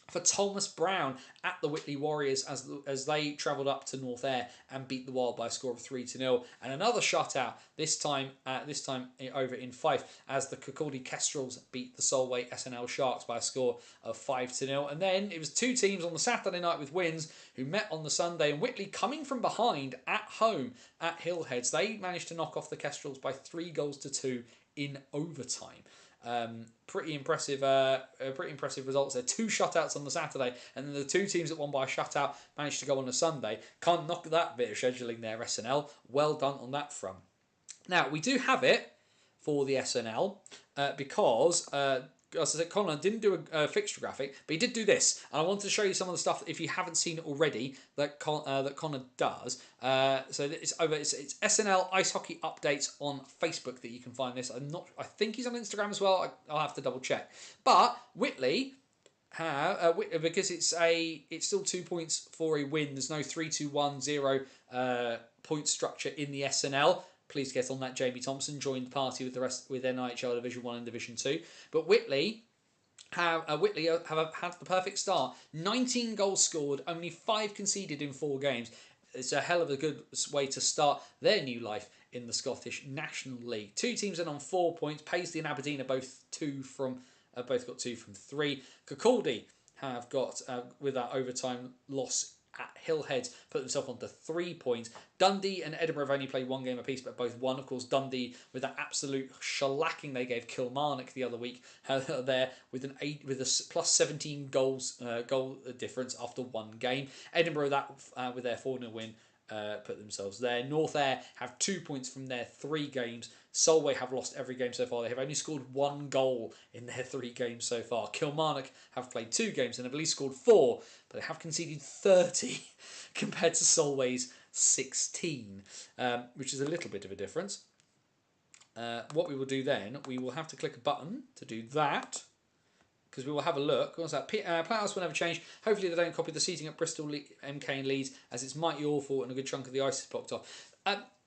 [SPEAKER 1] for Thomas Brown at the Whitley Warriors as they travelled up to North Ayr and beat the Wild by a score of 3-0. And another shutout this time over in Fife as the Kirkcaldy Kestrels beat the Solway SNL Sharks by a score of 5-0. And then it was two teams on the Saturday night with wins who met on the Sunday, and Whitley coming from behind at home at Hillheads. They managed to knock off the Kestrels by 3-2 in overtime. Pretty impressive results there. Two shutouts on the Saturday, and then the two teams that won by a shutout managed to go on a Sunday. Can't knock that bit of scheduling there, SNL. Well done on that front. Now, we do have it for the SNL because as I said, Connor didn't do a fixture graphic, but he did do this. And I wanted to show you some of the stuff, if you haven't seen it already, that Connor does. So it's SNL Ice Hockey Updates on Facebook that you can find this. I think he's on Instagram as well. I'll have to double check. But Whitley, because it's still 2 points for a win. There's no 3-2-1-0 point structure in the SNL. Please get on that. Jamie Thompson joined the party with the rest with NIHL Division 1 and Division 2. But Whitley have had the perfect start. 19 goals scored, only 5 conceded in 4 games. It's a hell of a good way to start their new life in the Scottish National League. Two teams in on 4 points. Paisley and Aberdeen are both got 2 from 3. Kirkcaldy have got with that overtime loss at Hillheads put themselves onto 3 points. Dundee and Edinburgh have only played 1 game apiece, but both won. Of course, Dundee with that absolute shellacking they gave Kilmarnock the other week, there with a plus 17 goal difference after 1 game. Edinburgh with their 4-0 win put themselves there. North Ayr have 2 points from their 3 games. Solway have lost every game so far. They have only scored 1 goal in their 3 games so far. Kilmarnock have played 2 games and have at least scored 4, but they have conceded 30 compared to Solway's 16, which is a little bit of a difference. What we will do then, we will have to click a button to do that, because we will have a look. What's that? Playhouse will never change. Hopefully they don't copy the seating at Bristol, MK and Leeds, as it's mighty awful and a good chunk of the ice is blocked off.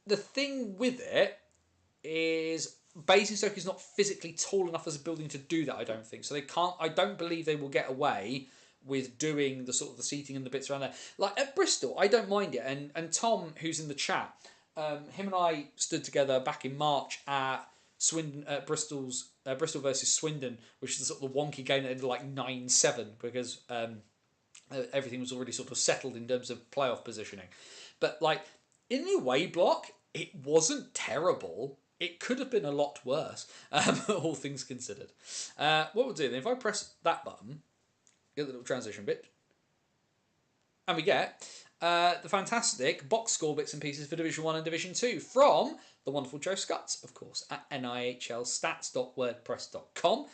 [SPEAKER 1] The thing with it is Basingstoke is not physically tall enough as a building to do that, I don't think. So they can't. I don't believe they will get away with doing the sort of the seating and the bits around there. Like at Bristol, I don't mind it. And Tom, who's in the chat, him and I stood together back in March at Swindon, Bristol versus Swindon, which is the sort of the wonky game that ended like 9-7 because everything was already sort of settled in terms of playoff positioning. But like in the away block, it wasn't terrible. It could have been a lot worse, all things considered. What we'll do then, if I press that button, get the little transition bit, and we get the fantastic box score bits and pieces for Division 1 and Division 2 from the wonderful Joe Scutts, of course, at nihlstats.wordpress.com.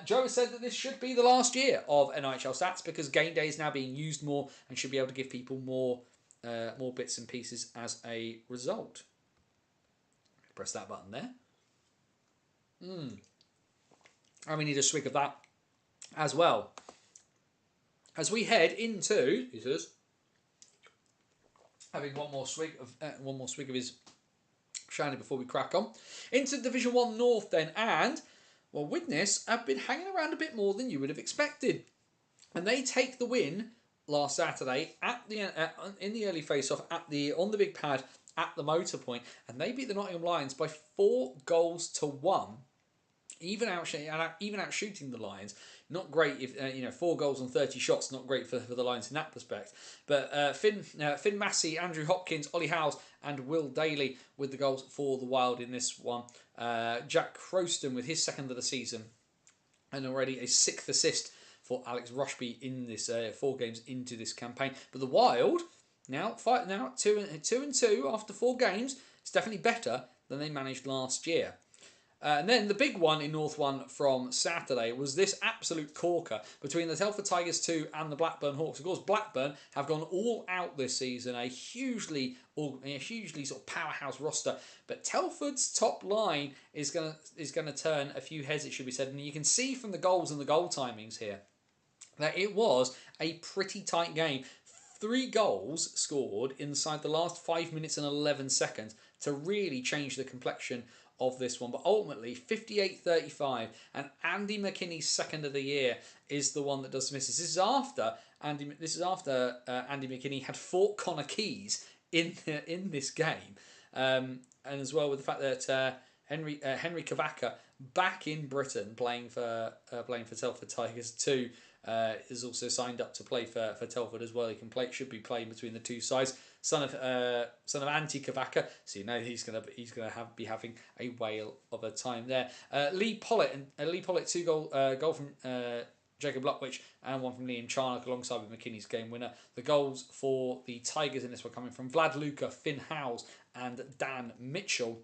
[SPEAKER 1] Joe has said that this should be the last year of NIHL Stats because game day is now being used more and should be able to give people more bits and pieces as a result. Press that button there. And we need a swig of that as well. As we head into, he says, having one more swig of his shiny before we crack on into Division 1 North then, and well, Widnes have been hanging around a bit more than you would have expected, and they take the win last Saturday at the in the early face-off on the big pad at the Motor Point, and they beat the Nottingham Lions by 4-1, even out shooting the Lions. Not great if 4 goals on 30 shots. Not great for the Lions in that respect. But Finn Massey, Andrew Hopkins, Ollie Howes, and Will Daly with the goals for the Wild in this one. Jack Croston with his 2nd of the season, and already a 6th assist for Alex Rushby in this 4 games into this campaign. But the Wild now 2-2 after 4 games. It's definitely better than they managed last year. And then the big one in North 1 from Saturday was this absolute corker between the Telford Tigers 2 and the Blackburn Hawks. Of course, Blackburn have gone all out this season, a hugely sort of powerhouse roster. But Telford's top line is going to turn a few heads, it should be said. And you can see from the goals and the goal timings here that it was a pretty tight game. 3 goals scored inside the last 5 minutes and 11 seconds to really change the complexion of this one. But ultimately, 58-35, and Andy McKinney's second of the year is the one that does misses. This is after Andy McKinney had fought Connor Keys in this game, and as well with the fact that Henry Cavaca, back in Britain playing for Telford Tigers too. Is also signed up to play for Telford as well. He should be playing between the two sides. Son of Antti Cavaca, so you know he's gonna be having a whale of a time there. Lee Pollitt 2 goal from Jacob Lutwich and one from Liam Charnock alongside with McKinney's game winner. The goals for the Tigers in this were coming from Vlad Luka, Finn Howes and Dan Mitchell.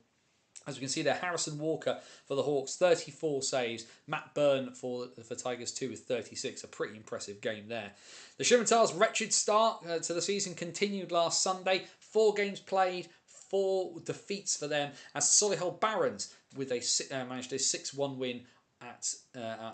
[SPEAKER 1] As we can see there, Harrison Walker for the Hawks, 34 saves. Matt Byrne for Tigers 2 with 36. A pretty impressive game there. The Scimitars' wretched start to the season continued last Sunday. 4 games played, 4 defeats for them, as Solihull Barons with managed a 6-1 win at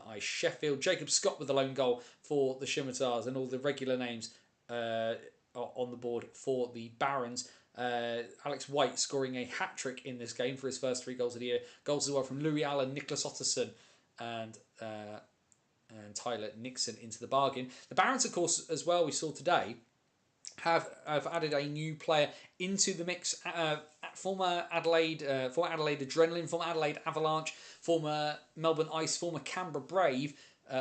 [SPEAKER 1] Ice Sheffield. Jacob Scott with the lone goal for the Scimitars, and all the regular names on the board for the Barons. Alex White scoring a hat-trick in this game for his first 3 goals of the year. Goals as well from Louis Allen, Nicholas Otterson and Tyler Nixon into the bargain. The Barons, of course, as well, we saw today, have added a new player into the mix. Former Adelaide Adrenaline, former Adelaide Avalanche, former Melbourne Ice, former Canberra Brave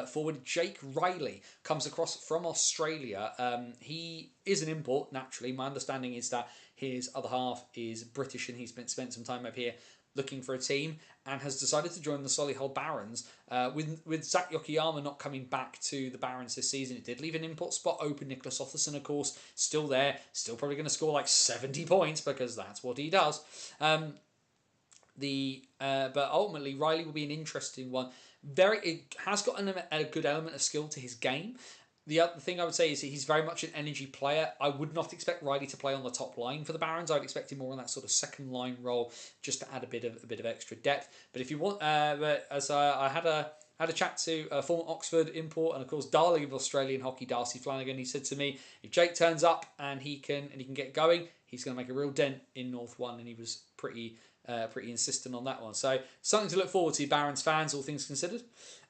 [SPEAKER 1] forward Jake Riley comes across from Australia. He is an import, naturally. My understanding is that his other half is British and he's spent some time over here looking for a team and has decided to join the Solihull Barons. With Zach Yokoyama not coming back to the Barons this season, it did leave an import spot open. Nicholas Otterson, of course, still there, still probably going to score like 70 points because that's what he does. But ultimately, Riley will be an interesting one. It has got a good element of skill to his game. The other thing I would say is that he's very much an energy player. I would not expect Riley to play on the top line for the Barons. I would expect him more on that sort of second line role, just to add a bit of extra depth. But if you want, I had a chat to a former Oxford import and of course darling of Australian hockey, Darcy Flanagan. He said to me, if Jake turns up and he can get going, he's going to make a real dent in North 1, and he was pretty insistent on that one. So something to look forward to, Barons fans, all things considered.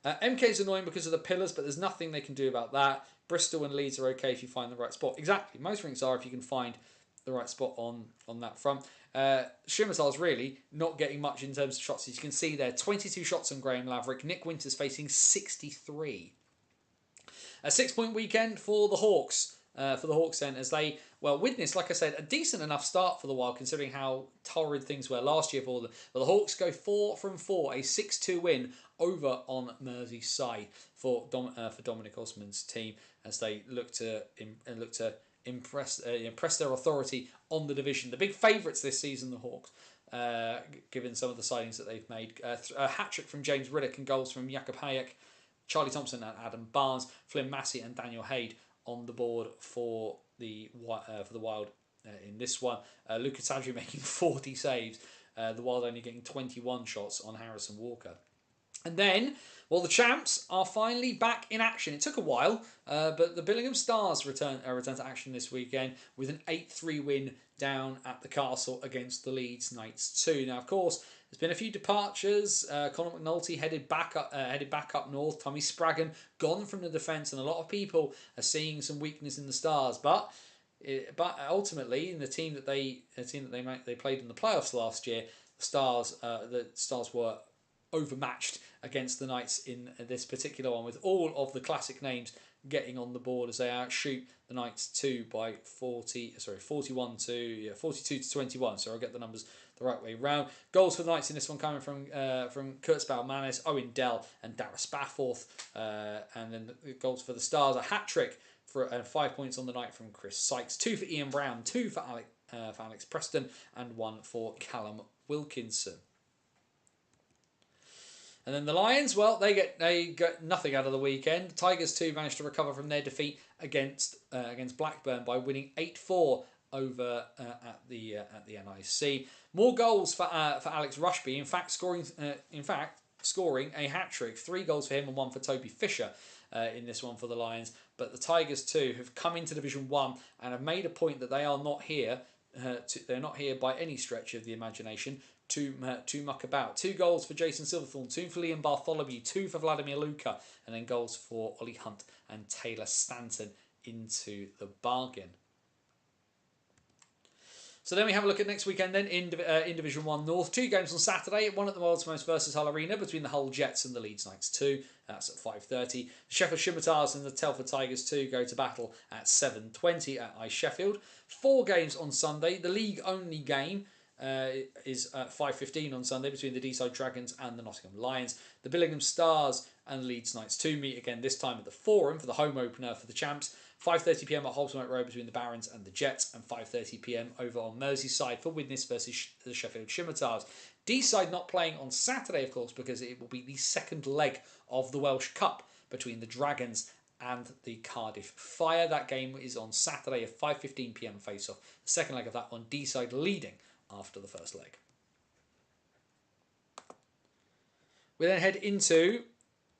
[SPEAKER 1] MK's annoying because of the pillars, but there's nothing they can do about that. Bristol and Leeds are okay if you find the right spot. Exactly, most rinks are if you can find the right spot on that front. Scimitars really not getting much in terms of shots. As you can see there, 22 shots on Graham Laverick. Nick Winters facing 63. A 6-point weekend for the Hawks. Then, as they witnessed, like I said, a decent enough start for the Wild considering how torrid things were last year for them. But the Hawks go 4 from 4, a 6-2 win over on Merseyside for Dominic Osman's team as they look to impress their authority on the division. The big favourites this season, the Hawks, given some of the signings that they've made. A hat-trick from James Riddick and goals from Jakob Hayek, Charlie Thompson and Adam Barnes, Flynn Massey and Daniel Haid on the board for the Wild in this one. Luka Tadri making 40 saves. The Wild only getting 21 shots on Harrison Walker. And then, the champs are finally back in action. It took a while, but the Billingham Stars return to action this weekend with an 8-3 win down at the Castle against the Leeds Knights 2. Now, of course, there's been a few departures. Conor McNulty headed back up north. Tommy Spraggan gone from the defence, and a lot of people are seeing some weakness in the Stars. But ultimately, in the team that they played in the playoffs last year, the Stars were overmatched against the Knights in this particular one, with all of the classic names getting on the board as they outshoot the Knights 2 by 42 to 21. So I'll get the numbers the right way round. Goals for the Knights in this one coming from Kurt Spalmanis, Owen Dell and Dara Spafford. And then the goals for the Stars, a hat-trick for 5 points on the night from Chris Sykes, 2 for Ian Brown, 2 for Alex Preston, and 1 for Callum Wilkinson. And then the Lions, they get nothing out of the weekend. Tigers too managed to recover from their defeat against Blackburn by winning 8-4 over at the NIC. More goals for Alex Rushby. In fact, scoring a hat trick, 3 goals for him and 1 for Toby Fisher. in this one for the Lions. But the Tigers too have come into Division 1 and have made a point that they are not here. They're not here by any stretch of the imagination to muck about. 2 goals for Jason Silverthorne, 2 for Liam Bartholomew, 2 for Vladimir Luka, and then goals for Ollie Hunt and Taylor Stanton into the bargain. So then we have a look at next weekend then in Division 1 North. 2 games on Saturday, one at the world's most versus Hull Arena between the Hull Jets and the Leeds Knights 2. That's at 5:30. The Sheffield Scimitars and the Telford Tigers 2 go to battle at 7:20 at Ice Sheffield. 4 games on Sunday. The league-only game is at 5:15 on Sunday between the Deeside Dragons and the Nottingham Lions. The Billingham Stars and Leeds Knights 2 meet again, this time at the Forum for the home opener for the champs. 5:30 p.m. at Holsworth Road between the Barons and the Jets, and 5:30 p.m. over on Merseyside for Widnes versus the Sheffield Scimitars. Deeside not playing on Saturday, of course, because it will be the second leg of the Welsh Cup between the Dragons and the Cardiff Fire. That game is on Saturday at 5:15 p.m. face-off. The second leg of that one, Deeside leading after the first leg. We then head into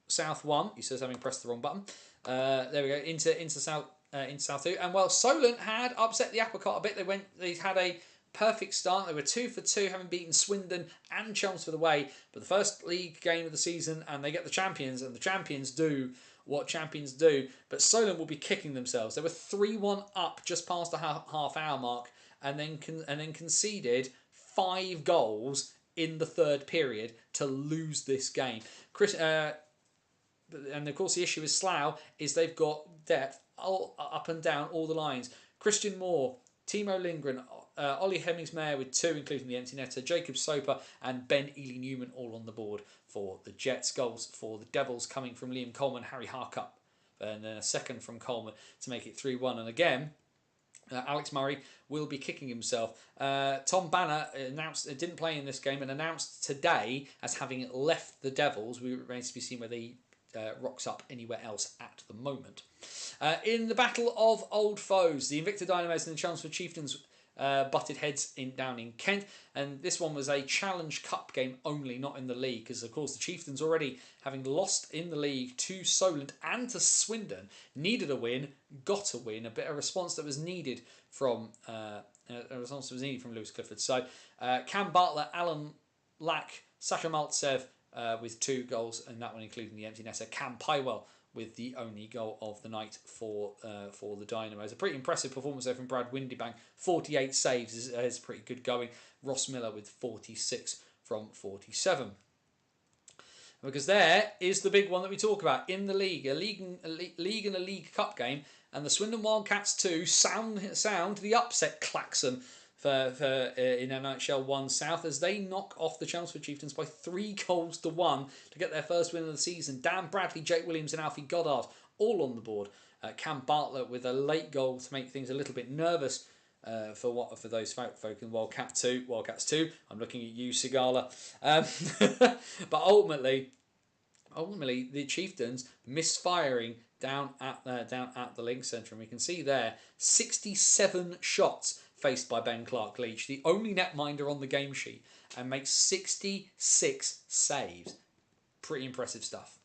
[SPEAKER 1] South 1. He says having pressed the wrong button. There we go, into South 2. And well, Solent had upset the apple cart a bit. They had a perfect start. They were 2 for 2, having beaten Swindon and Chelmsford away. But the first league game of the season, and they get the champions, and the champions do what champions do. But Solent will be kicking themselves. They were 3-1 up just past the half-hour mark, and then conceded 5 goals in the third period to lose this game. And of course the issue with Slough is they've got depth all up and down all the lines. Christian Moore, Timo Lindgren, Ollie Hemmings-Mayer with 2, including the empty netter, Jacob Soper and Ben Ely-Newman all on the board for the Jets. Goals for the Devils coming from Liam Coleman, Harry Harcup, and then a second from Coleman to make it 3-1. And again, Alex Murray will be kicking himself. Tom Banner didn't play in this game and announced today as having left the Devils. We remain to be seen whether he rocks up anywhere else at the moment. In the battle of old foes, the Invicta Dynamos and the Chelmsford Chieftains butted heads down in Kent, and this one was a Challenge Cup game only, not in the league, because of course the Chieftains, already having lost in the league to Solent and to Swindon, needed a win, got a win, a bit of response that was needed from Lewis Clifford. So Cam Bartlett, Alan Lack, Sasha Maltsev with 2 goals, and that one including the empty netter. Cam Pywell with the only goal of the night for the Dynamos. A pretty impressive performance there from Brad Windybank. 48 saves is pretty good going. Ross Miller with 46 from 47. Because there is the big one that we talk about in the league. A league and a League Cup game. And the Swindon Wildcats 2 sound the upset klaxon for in NHL 1 South as they knock off the Chelmsford Chieftains by 3-1 to get their first win of the season. Dan Bradley, Jake Williams and Alfie Goddard all on the board. Cam Bartlett with a late goal to make things a little bit nervous for those folk in Wildcats 2. I'm looking at you, Sigala. But ultimately the Chieftains misfiring down at the Link Centre, and we can see there 67 shots faced by Ben Clark-Leach, the only netminder on the game sheet, and makes 66 saves. Pretty impressive stuff.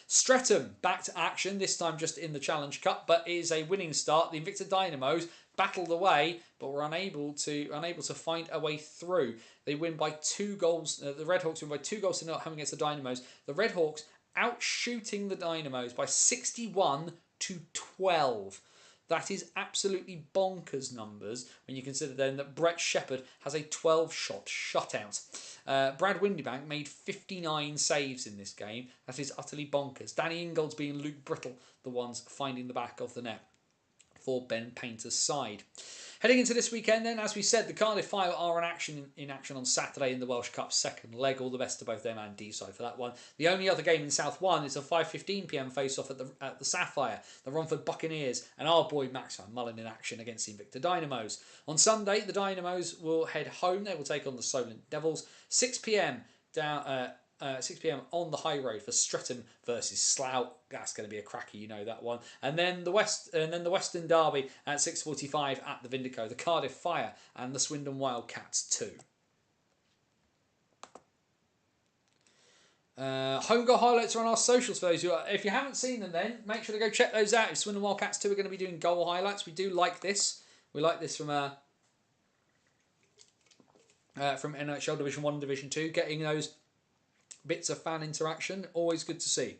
[SPEAKER 1] Streatham back to action, this time just in the Challenge Cup, but it is a winning start. The Invicta Dynamos battled away, but were unable to find a way through. They win by 2 goals. The Redhawks win by 2 goals to 0 home against the Dynamos. The Redhawks outshooting the Dynamos by 61 to 12. That is absolutely bonkers numbers when you consider then that Brett Shepherd has a 12-shot shutout. Brad Windybank made 59 saves in this game. That is utterly bonkers. Danny Ingoldsby and Luke Brittle, the ones finding the back of the net for Ben Painter's side. Heading into this weekend then, as we said, the Cardiff Fire are in action on Saturday in the Welsh Cup second leg. All the best to both them and Deeside for that one. The only other game in South 1 is a 5:15 p.m. face-off at the Sapphire. The Romford Buccaneers and our boy Max Van Mullen in action against the Invicta Dynamos. On Sunday, the Dynamos will head home. They will take on the Solent Devils. 6 p.m. 6 p.m. on the High Road for Streatham versus Slough. That's going to be a cracker, you know that one. And then the Western Derby at 6:45 at the Vindico. The Cardiff Fire and the Swindon Wildcats 2. Home goal highlights are on our socials for those who are. If you haven't seen them, then make sure to go check those out. If Swindon Wildcats 2 are going to be doing goal highlights. We do like this. We like this from NHL Division 1 and Division 2. Getting those bits of fan interaction, always good to see.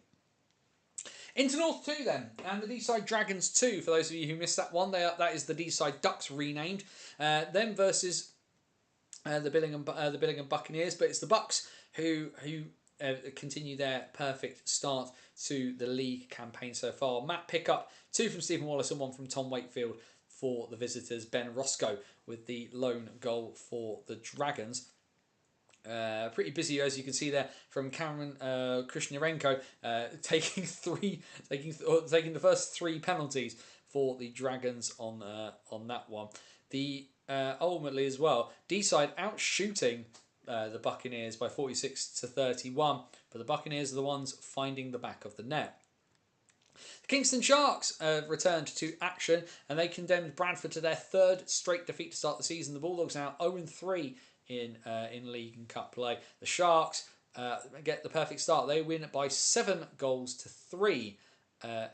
[SPEAKER 1] Into North 2 then, and the D-side Dragons 2, for those of you who missed that one, that is the D-side Ducks renamed. Them versus the Billingham Buccaneers, but it's the Bucks who continue their perfect start to the league campaign so far. Matt Pickup, 2 from Stephen Wallace and 1 from Tom Wakefield for the visitors. Ben Roscoe with the lone goal for the Dragons. Pretty busy, as you can see there, from Cameron Krishnarenko, taking the first 3 penalties for the Dragons on that one. The ultimately as well, D-side out-shooting the Buccaneers by 46-31, but the Buccaneers are the ones finding the back of the net. The Kingston Sharks returned to action, and they condemned Bradford to their 3rd straight defeat to start the season. The Bulldogs now 0-3 in league and cup play. The Sharks get the perfect start. They win by 7-3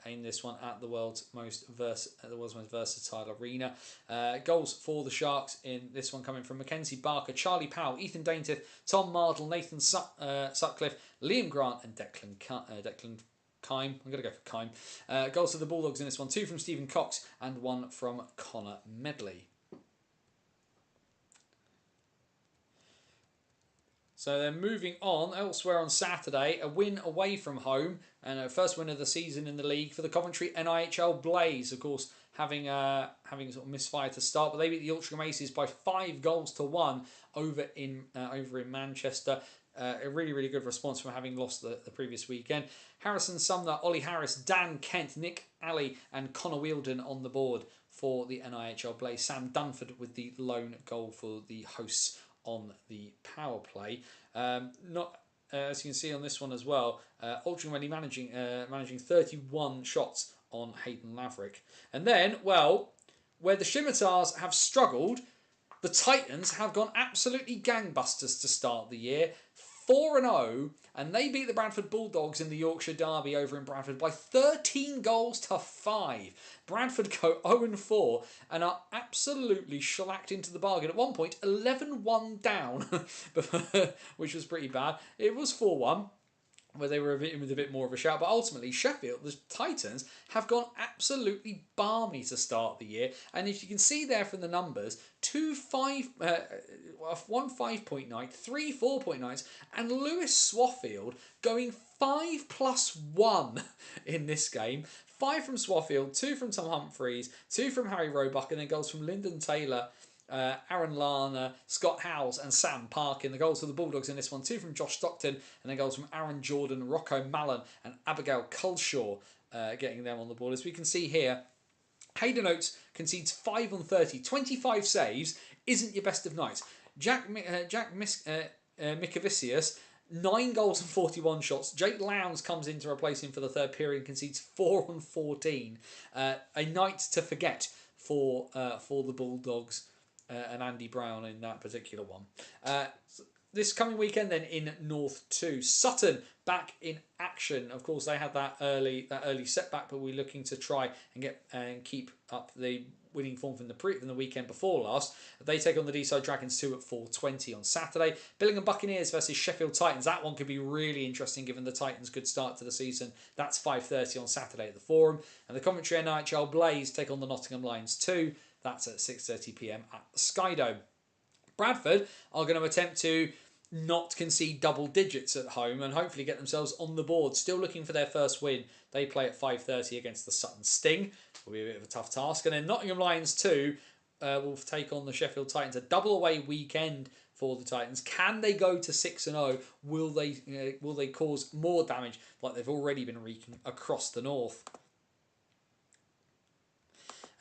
[SPEAKER 1] in this one at the world's most versatile arena. Goals for the Sharks in this one coming from Mackenzie Barker, Charlie Powell, Ethan Daintiff, Tom Mardle, Nathan Sutcliffe, Liam Grant, and Declan Kime. I'm going to go for Kime. Goals for the Bulldogs in this one: 2 from Stephen Cox and 1 from Connor Medley. So then moving on, elsewhere on Saturday, a win away from home and a first win of the season in the league for the Coventry NIHL Blaze. Of course, having sort of misfire to start, but they beat the Altrincham Aces by 5-1 over in Manchester. A really good response from having lost the previous weekend. Harrison Sumner, Ollie Harris, Dan Kent, Nick Alley and Connor Wielden on the board for the NIHL Blaze. Sam Dunford with the lone goal for the hosts on the power play. As you can see on this one as well, Altrincham only managing 31 shots on Hayden Laverick. And then, well, where the Scimitars have struggled, the Titans have gone absolutely gangbusters to start the year. 4-0, and they beat the Bradford Bulldogs in the Yorkshire Derby over in Bradford by 13-5. Bradford go 0-4 and are absolutely shellacked into the bargain. At one point, 11-1 down, which was pretty bad. It was 4-1. Where they were with a bit more of a shout, but ultimately Sheffield, the Titans, have gone absolutely balmy to start the year. And if you can see there from the numbers, 1 5.9, 3 4.9s, and Lewis Swaffield going 5+1 in this game. 5 from Swaffield, 2 from Tom Humphreys, 2 from Harry Roebuck, and then goals from Lyndon Taylor, Aaron Larner, Scott Howells and Sam Parkin. The goals for the Bulldogs in this one: 2 from Josh Stockton, and then goals from Aaron Jordan, Rocco Mallon and Abigail Culshaw, getting them on the board. As we can see here, Hayden Oates concedes 5 on 30, 25 saves, isn't your best of nights. Jack Mikavicius, 9 goals and 41 shots. Jake Lowndes comes in to replace him for the 3rd period and concedes 4 on 14. A night to forget for the Bulldogs. And Andy Brown in that particular one. This coming weekend then in North 2, Sutton back in action. Of course, they had that early setback, but we're looking to try and keep up the winning form from the weekend before last. They take on the D-side Dragons 2 at 4:20 on Saturday. Billingham Buccaneers versus Sheffield Titans. That one could be really interesting given the Titans' good start to the season. That's 5:30 on Saturday at the Forum. And the Coventry NIHL Blaze take on the Nottingham Lions 2. That's at 6:30 p.m. at the Skydome. Bradford are going to attempt to not concede double digits at home and hopefully get themselves on the board. Still looking for their first win. They play at 5:30 against the Sutton Sting. Will be a bit of a tough task. And then Nottingham Lions 2 will take on the Sheffield Titans. A double away weekend for the Titans. Can they go to 6-0? Will they cause more damage like they've already been wreaking across the north?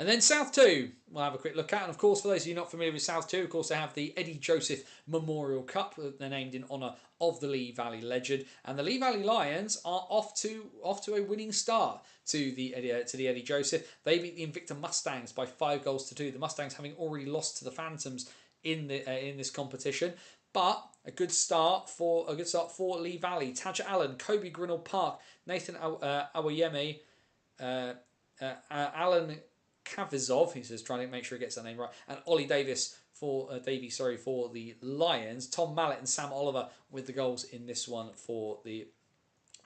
[SPEAKER 1] And then South 2, we'll have a quick look at. And of course, for those of you not familiar with South 2, of course, they have the Eddie Joseph Memorial Cup. They're named in honour of the Lee Valley legend. And the Lee Valley Lions are off to a winning start to the Eddie Joseph. They beat the Invicta Mustangs by 5-2. The Mustangs having already lost to the Phantoms in this competition. But a good start for Lee Valley. Tadger Allen, Kobe Grinnell Park, Nathan Awayemi, Alan Kavizov, he says, trying to make sure he gets that name right, and Ollie Davis for the Lions. Tom Mallett and Sam Oliver with the goals in this one for the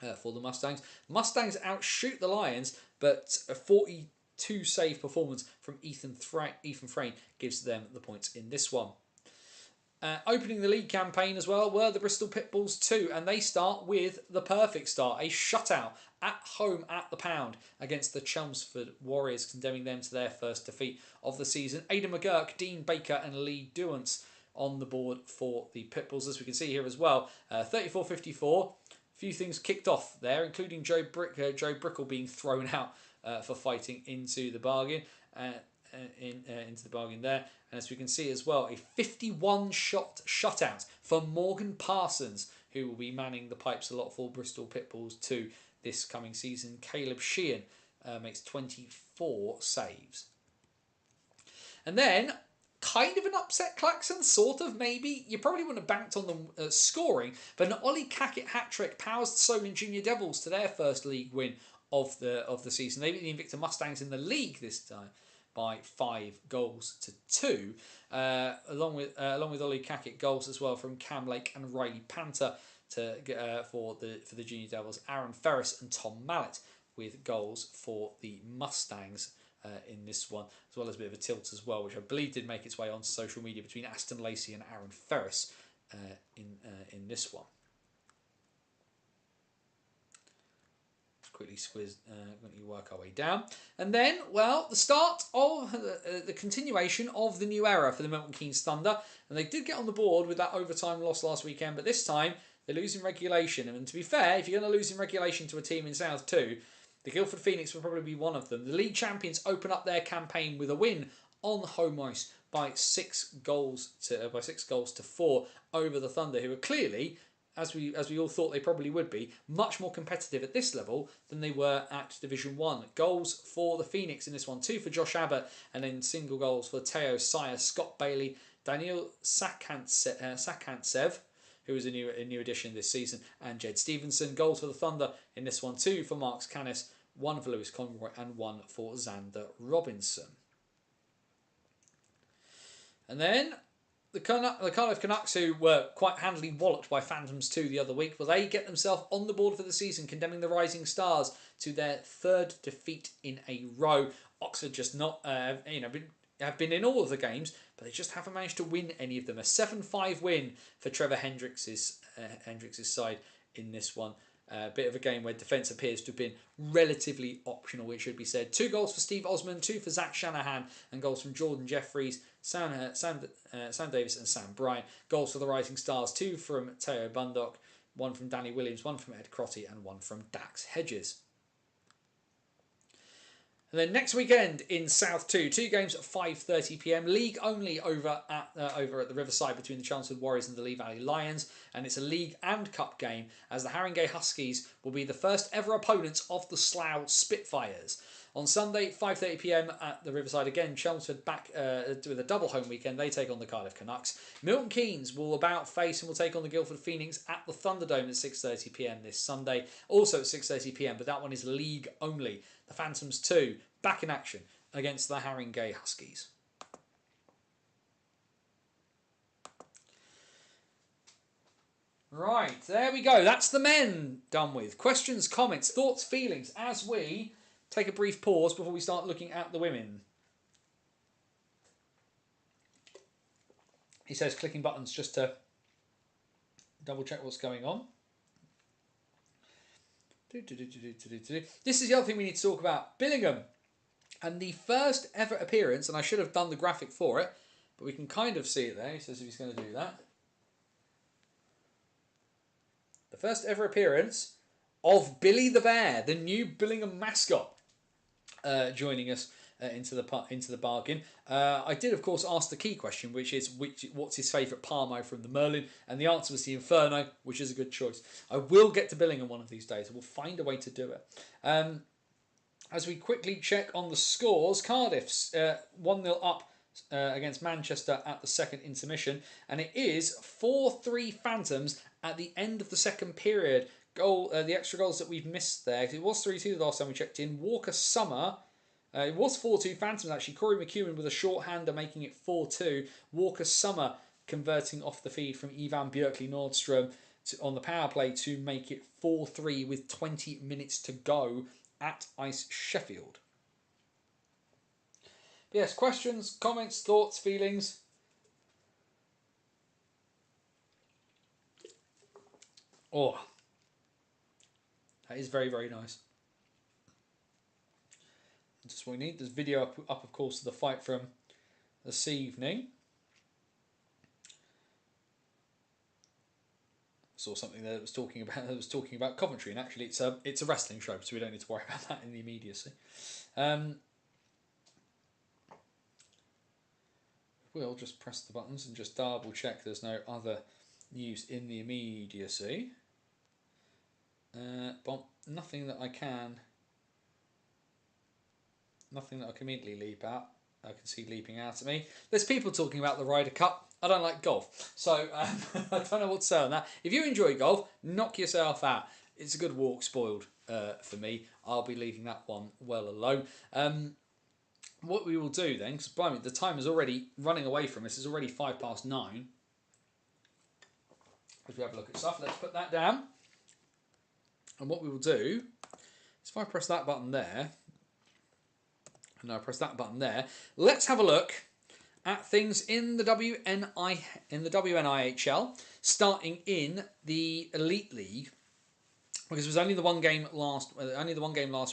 [SPEAKER 1] Mustangs. Mustangs outshoot the Lions, but a 42 save performance from Ethan Frayne gives them the points in this one. Opening the league campaign as well were the Bristol Pitbulls too, and they start with the perfect start, a shutout at home at the Pound against the Chelmsford Warriors, condemning them to their first defeat of the season. Aidan McGurk, Dean Baker and Lee Dewance on the board for the Pitbulls, as we can see here as well. 34-54, a few things kicked off there, including Joe Brickle being thrown out for fighting into the bargain. Into the bargain there, and as we can see as well, a 51-shot shutout for Morgan Parsons, who will be manning the pipes a lot for Bristol Pitbulls too this coming season. Caleb Sheehan makes 24 saves. And then, kind of an upset Claxon, sort of, maybe. You probably wouldn't have banked on them scoring, but an Ollie Cackett hat-trick powers the Solent Junior Devils to their first league win of the season. They beat the Invicta Mustangs in the league this time by 5-2, along with Ollie Cackett goals as well from Cam Lake and Riley Panther for the Junior Devils. Aaron Ferris and Tom Mallett with goals for the Mustangs in this one, as well as a bit of a tilt as well, which I believe did make its way onto social media between Aston Lacey and Aaron Ferris in this one. Quickly squeeze, work our way down. And then, well, the start of the continuation of the new era for the Milton Keynes Thunder. And they did get on the board with that overtime loss last weekend, but this time they lose in regulation. And to be fair, if you're going to lose in regulation to a team in South 2, the Guildford Phoenix will probably be one of them. The league champions open up their campaign with a win on home ice by 6 goals to 4 over the Thunder, who are clearly, as we all thought they probably would be, much more competitive at this level than they were at Division 1. Goals for the Phoenix in this one, 2 for Josh Abbott, and then single goals for Teo Sire, Scott Bailey, Daniel Sakantsev, who was a new addition this season, and Jed Stevenson. Goals for the Thunder in this one, 2 for Marks Canis, 1 for Lewis Conroy, and 1 for Xander Robinson. And then the Cardiff Canucks, who were quite handily walloped by Phantoms 2 the other week, well, they get themselves on the board for the season, condemning the Rising Stars to their 3rd defeat in a row. Oxford just not, have been in all of the games, but they just haven't managed to win any of them. A 7-5 win for Trevor Hendricks' side in this one. A bit of a game where defence appears to have been relatively optional, it should be said. 2 goals for Steve Osmond, 2 for Zach Shanahan, and goals from Jordan Jeffries, Sam Davis and Sam Bryant. Goals for the Rising Stars, 2 from Teo Bundock, 1 from Danny Williams, 1 from Ed Crotty, and 1 from Dax Hedges. And then next weekend in South 2, 2 games at 5:30 p.m. League only over at the Riverside between the Chelmsford Warriors and the Lee Valley Lions. And it's a league and cup game, as the Haringey Huskies will be the first ever opponents of the Slough Spitfires. On Sunday, 5:30 p.m. at the Riverside again, Chelmsford back with a double home weekend. They take on the Cardiff Canucks. Milton Keynes will about face and will take on the Guildford Phoenix at the Thunderdome at 6:30 p.m. this Sunday. Also at 6:30 p.m, but that one is league only. The Phantoms 2 back in action against the Haringey Huskies. Right, there we go. That's the men done with. Questions, comments, thoughts, feelings as we take a brief pause before we start looking at the women. He says clicking buttons just to double check what's going on. This is the other thing we need to talk about. Billingham. And the first ever appearance, and I should have done the graphic for it, but we can kind of see it there. He says if he's going to do that. The first ever appearance of Billy the Bear, the new Billingham mascot, joining us into the bargain. I did, of course, ask the key question, which is what's his favourite Parmo from the Merlin, and the answer was the Inferno, which is a good choice. I will get to Billingham one of these days. We'll find a way to do it. As we quickly check on the scores, Cardiff's 1-0 up against Manchester at the second intermission, and it is 4-3 Phantoms at the end of the second period. The extra goals that we've missed there. It was 3-2 the last time we checked in. Walker Summer. It was 4-2 Phantoms actually. Corey McEwen with a short-hander making it 4-2. Walker Summer converting off the feed from Ivan Björkley-Nordstrom on the power play to make it 4-3 with 20 minutes to go at Ice Sheffield. But yes, questions, comments, thoughts, feelings? Oh, that is very, very nice. Just what we need. There's video up of course, of the fight from this evening. Saw something there that was talking about Coventry, and actually it's a wrestling show, so we don't need to worry about that in the immediacy. We'll just press the buttons and just double check there's no other news in the immediacy. But nothing that I can immediately leap out. I can see leaping out at me. There's people talking about the Ryder Cup. I don't like golf, so I don't know what to say on that. If you enjoy golf, knock yourself out. It's a good walk spoiled for me. I'll be leaving that one well alone. What we will do then, because blimey, the time is already running away from us. It's already 9:05. As we have a look at stuff, let's put that down. And what we will do is if I press that button there, and I press that button there, let's have a look at things in the WNIHL, starting in the Elite League, because it was only the one game last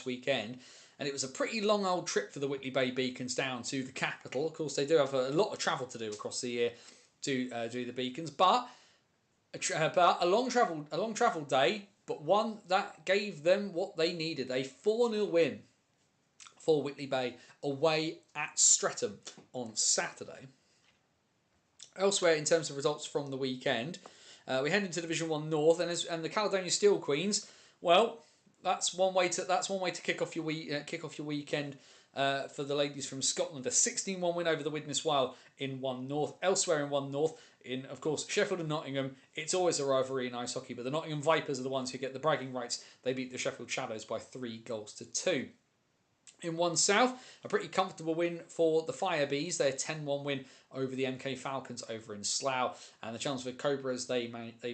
[SPEAKER 1] weekend, and it was a pretty long old trip for the Whitley Bay Beacons down to the capital. Of course, they do have a lot of travel to do across the year to do the Beacons, but a long travel day, but one that gave them what they needed: a 4-0 win for Whitley Bay away at Streatham on Saturday. Elsewhere, in terms of results from the weekend, we head into Division 1 North, and the Caledonia Steel Queens. Well, that's one way to kick off your weekend for the ladies from Scotland. A 16-1 win over the Widnes Wild in 1 North. Elsewhere in 1 North, in of course Sheffield and Nottingham, it's always a rivalry in ice hockey, but the Nottingham Vipers are the ones who get the bragging rights. They beat the Sheffield Shadows by 3-2. In 1 South, a pretty comfortable win for the Firebees. Their 10-1 win over the MK Falcons over in Slough. And the Chelmsford Cobras, they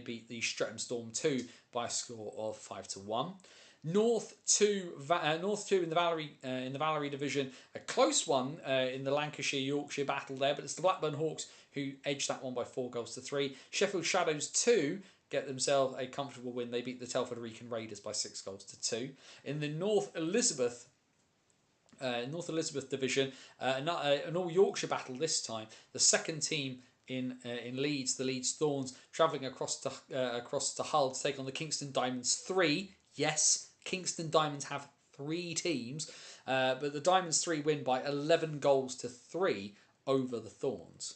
[SPEAKER 1] beat the Streatham Storm 2 by a score of 5-1. North 2 in the Valerie division, a close one in the Lancashire-Yorkshire battle there, but it's the Blackburn Hawks who edged that one by 4-3. Sheffield Shadows 2 get themselves a comfortable win. They beat the Telford Wrekin Raiders by 6-2. In the North Elizabeth division, an all Yorkshire battle this time. The second team in Leeds, the Leeds Thorns, travelling across to Hull to take on the Kingston Diamonds 3. Yes, Kingston Diamonds have 3 teams, but the Diamonds 3 win by 11-3 over the Thorns.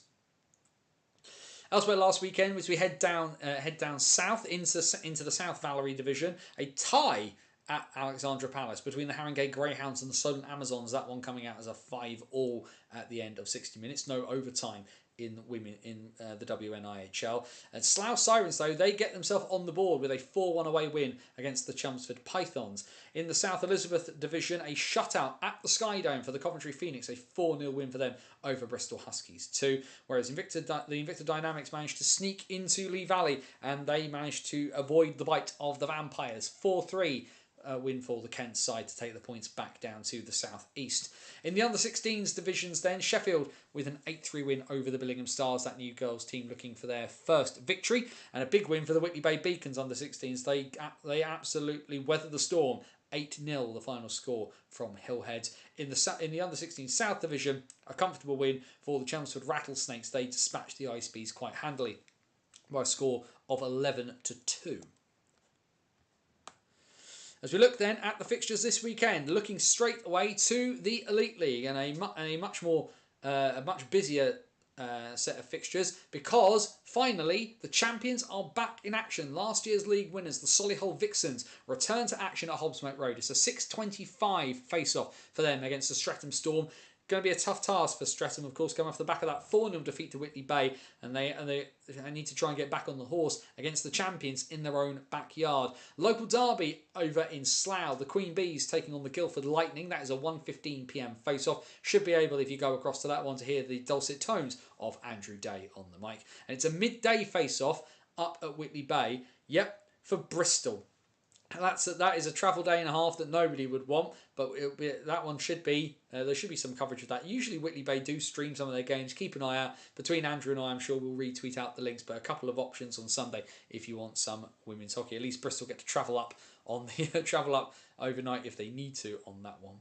[SPEAKER 1] Elsewhere last weekend, as we head down south into the South Valerie division, a tie at Alexandra Palace between the Haringey Greyhounds and the Solent Amazons. That one coming out as a 5-5 at the end of 60 minutes. No overtime in the WNIHL. And Slough Sirens, though, they get themselves on the board with a 4-1 away win against the Chelmsford Pythons. In the South Elizabeth division, a shutout at the Sky Dome for the Coventry Phoenix, a 4-0 win for them over Bristol Huskies 2. Whereas the Invicta Dynamics managed to sneak into Lee Valley, and they managed to avoid the bite of the Vampires. 4-3 win for the Kent side to take the points back down to the South East. In the under-16s divisions then, Sheffield with an 8-3 win over the Billingham Stars, that new girls team looking for their first victory, and a big win for the Whitley Bay Beacons under-16s. They absolutely weathered the storm. 8-0 the final score from Hillheads. In the under-16 South Division, a comfortable win for the Chelmsford Rattlesnakes. They dispatched the Ice Bees quite handily by a score of 11-2. As we look then at the fixtures this weekend, looking straight away to the Elite League and a much busier set of fixtures, because finally the champions are back in action. Last year's league winners, the Solihull Vixens, return to action at Hobbsmoat Road. It's a 6:25 face-off for them against the Streatham Storm. Going to be a tough task for Streatham, of course, coming off the back of that 4-0 defeat to Whitley Bay, and they need to try and get back on the horse against the champions in their own backyard. Local derby over in Slough, the Queen Bees taking on the Guildford Lightning. That is a 1:15 p.m. face-off. Should be able, if you go across to that one, to hear the dulcet tones of Andrew Day on the mic. And it's a midday face-off up at Whitley Bay. Yep, for Bristol. That is a travel day and a half that nobody would want, but that one should be there should be some coverage of that. Usually Whitley Bay do stream some of their games. Keep an eye out. Between Andrew and I'm sure we'll retweet out the links, but a couple of options on Sunday if you want some women's hockey. At least Bristol get to travel up on the travel up overnight if they need to on that one.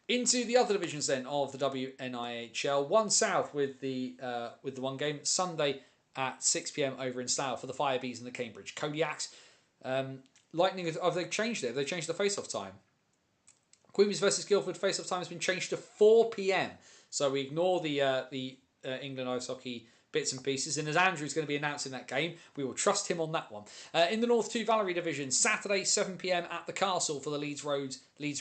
[SPEAKER 1] Into the other divisions then of the WNIHL. One South with the one game Sunday at 6 p.m. over in Slough for the Firebees and the Cambridge Kodiaks. Lightning, have they changed it? Have they changed the face-off time? Queens versus Guildford face-off time has been changed to 4 p.m. So we ignore the England ice hockey bits and pieces. And as Andrew's going to be announcing that game, we will trust him on that one. In the North 2 Valerie division, Saturday 7 p.m. at the Castle for the Leeds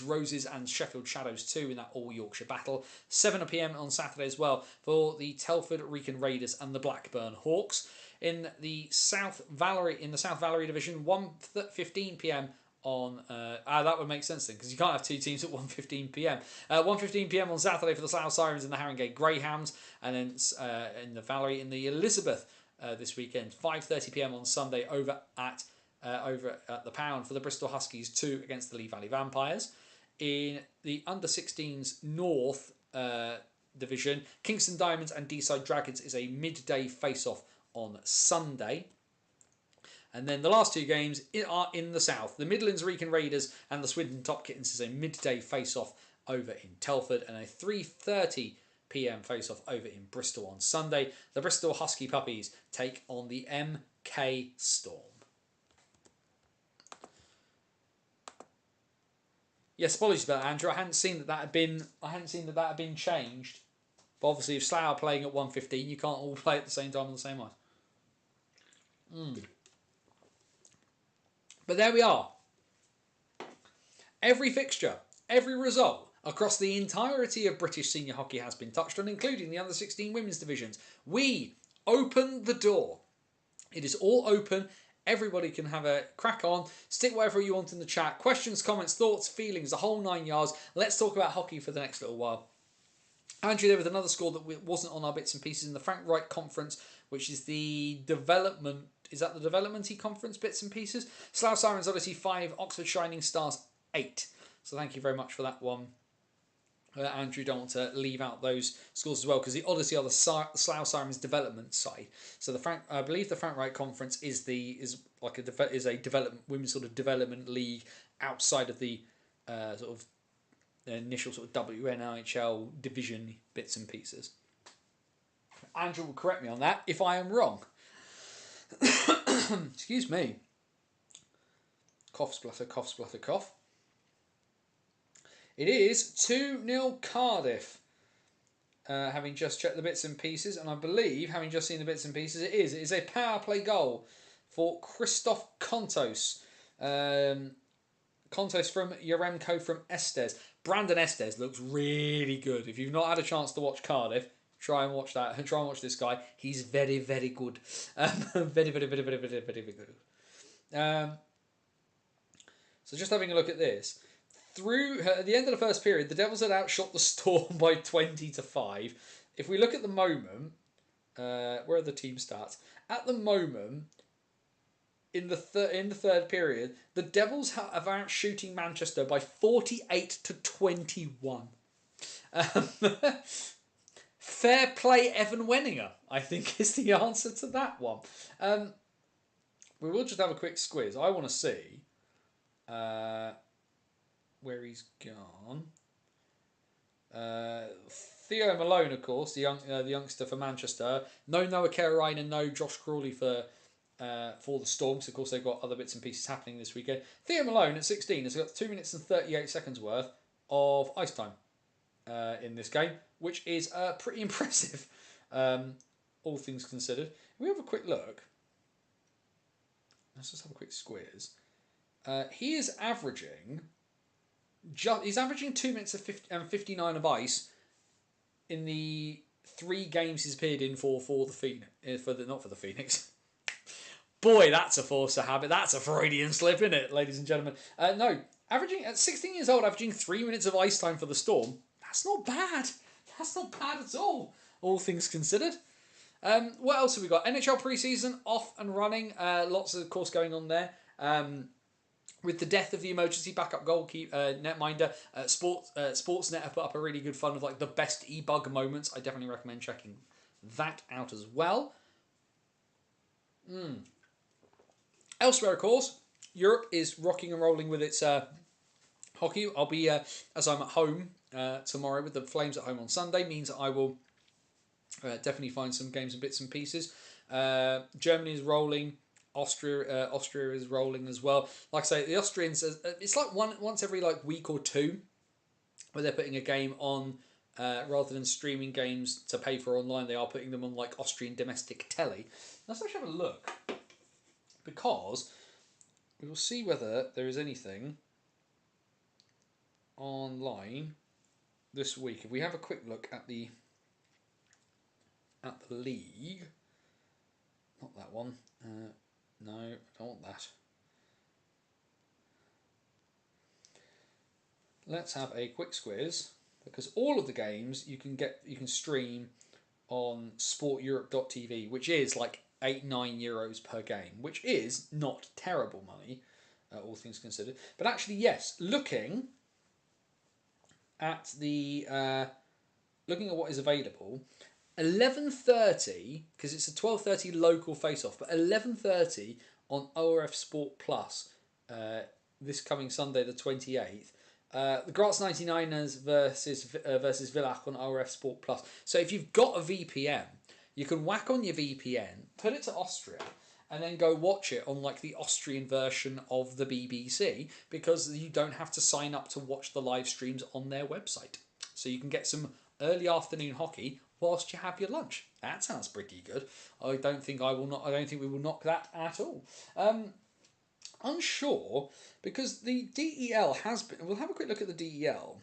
[SPEAKER 1] Roses and Sheffield Shadows 2 in that All Yorkshire battle. 7 p.m. on Saturday as well for the Telford Wrekin Raiders and the Blackburn Hawks. In the South Valerie division, 1:15 p.m. on that would make sense then, because you can't have two teams at 1:15 p.m. 1:15 p.m. on Saturday for the Slough Sirens and the Haringey Greyhounds, and then in the Valerie in the Elizabeth this weekend, 5:30 p.m. on Sunday over at the Pound for the Bristol Huskies 2 against the Lee Valley Vampires. In the under 16s North division, Kingston Diamonds and Deeside Dragons is a midday face-off on Sunday. And then the last two games are in the South. The Midlands Wrekin Raiders and the Swindon Top Kittens is a midday face-off over in Telford, and a 3:30 p.m. face-off over in Bristol on Sunday. The Bristol Husky Puppies take on the MK Storm. Yes, apologies about that, Andrew. I hadn't seen that had been changed. But obviously, if Slough are playing at 1:15, you can't all play at the same time on the same ice. But there we are. Every fixture, every result across the entirety of British senior hockey has been touched on, including the under 16 women's divisions. We open the door. It is all open. Everybody can have a crack on. Stick whatever you want in the chat. Questions, comments, thoughts, feelings, the whole 9 yards. Let's talk about hockey for the next little while. Andrew there with another score that wasn't on our bits and pieces in the Frank Wright Conference, which is the development. Is that the development-y conference bits and pieces? Slough Sirens Odyssey 5, Oxford Shining Stars 8. So thank you very much for that one. Andrew, don't want to leave out those scores as well, because the Odyssey are the Slough Sirens development side. So I believe the Frank Wright Conference is a development women's sort of development league outside of the sort of initial sort of WNIHL division bits and pieces. Andrew will correct me on that if I am wrong. Excuse me. Cough, splutter, cough, splutter, cough. It is 2-0 Cardiff. Having just checked the bits and pieces, and I believe, having just seen the bits and pieces, it is a power play goal for Christoph Kontos. Kontos from Yaremko from Estes. Brandon Estes looks really good. If you've not had a chance to watch Cardiff, try and watch that. Try and watch this guy. He's very, very good. Very, very, very, very, very, very good. So just having a look at this. At the end of the first period, the Devils had outshot the Storm by 20-5. If we look at the moment, where are the team stats? At the moment, in the third period, the Devils have outshooting Manchester by 48-21. Fair play, Evan Wenninger, I think is the answer to that one. We will just have a quick squiz. I want to see where he's gone. Theo Malone, of course, the youngster for Manchester. No Noah Kerrine, no Josh Crawley for the Storms. Of course, they've got other bits and pieces happening this weekend. Theo Malone at 16 has got 2 minutes and 38 seconds worth of ice time in this game, which is pretty impressive, all things considered. If we have a quick look. Let's just have a quick squiz. He is averaging. He's averaging 2 minutes and 59 of ice in the 3 games he's appeared in for the Phoenix, not for the Phoenix. Boy, that's a force of habit. That's a Freudian slip, isn't it, ladies and gentlemen? No, averaging at 16 years old, averaging 3 minutes of ice time for the Storm. That's not bad. That's not bad at all things considered. What else have we got? NHL preseason off and running. Lots of course going on there. With the death of the emergency backup goalkeeper netminder, Sportsnet have put up a really good fun of like the best e-bug moments. I definitely recommend checking that out as well. Elsewhere, of course, Europe is rocking and rolling with its hockey. I'll be, as I'm at home tomorrow with the Flames at home on Sunday, means that I will definitely find some games and bits and pieces. Germany is rolling. Austria is rolling as well. Like I say, the Austrians, it's like once every like week or two where they're putting a game on, rather than streaming games to pay for online, they are putting them on like Austrian domestic telly. Let's actually have a look, because we will see whether there is anything online this week. If we have a quick look at the league, not that one. No, I don't want that. Let's have a quick squiz, because all of the games you can stream on sporteurope.tv, which is like €8-9 per game, which is not terrible money, all things considered. But actually, yes, looking at what is available, 11:30, because it's a 12:30 local face-off, but 11:30 on ORF Sport Plus this coming Sunday the 28th. The Graz 99ers versus Villach on ORF Sport Plus. So if you've got a VPN, you can whack on your VPN, put it to Austria, and then go watch it on like the Austrian version of the BBC, because you don't have to sign up to watch the live streams on their website. So you can get some early afternoon hockey whilst you have your lunch. That sounds pretty good. I don't think we will knock that at all. Unsure, because the DEL has been. We'll have a quick look at the DEL,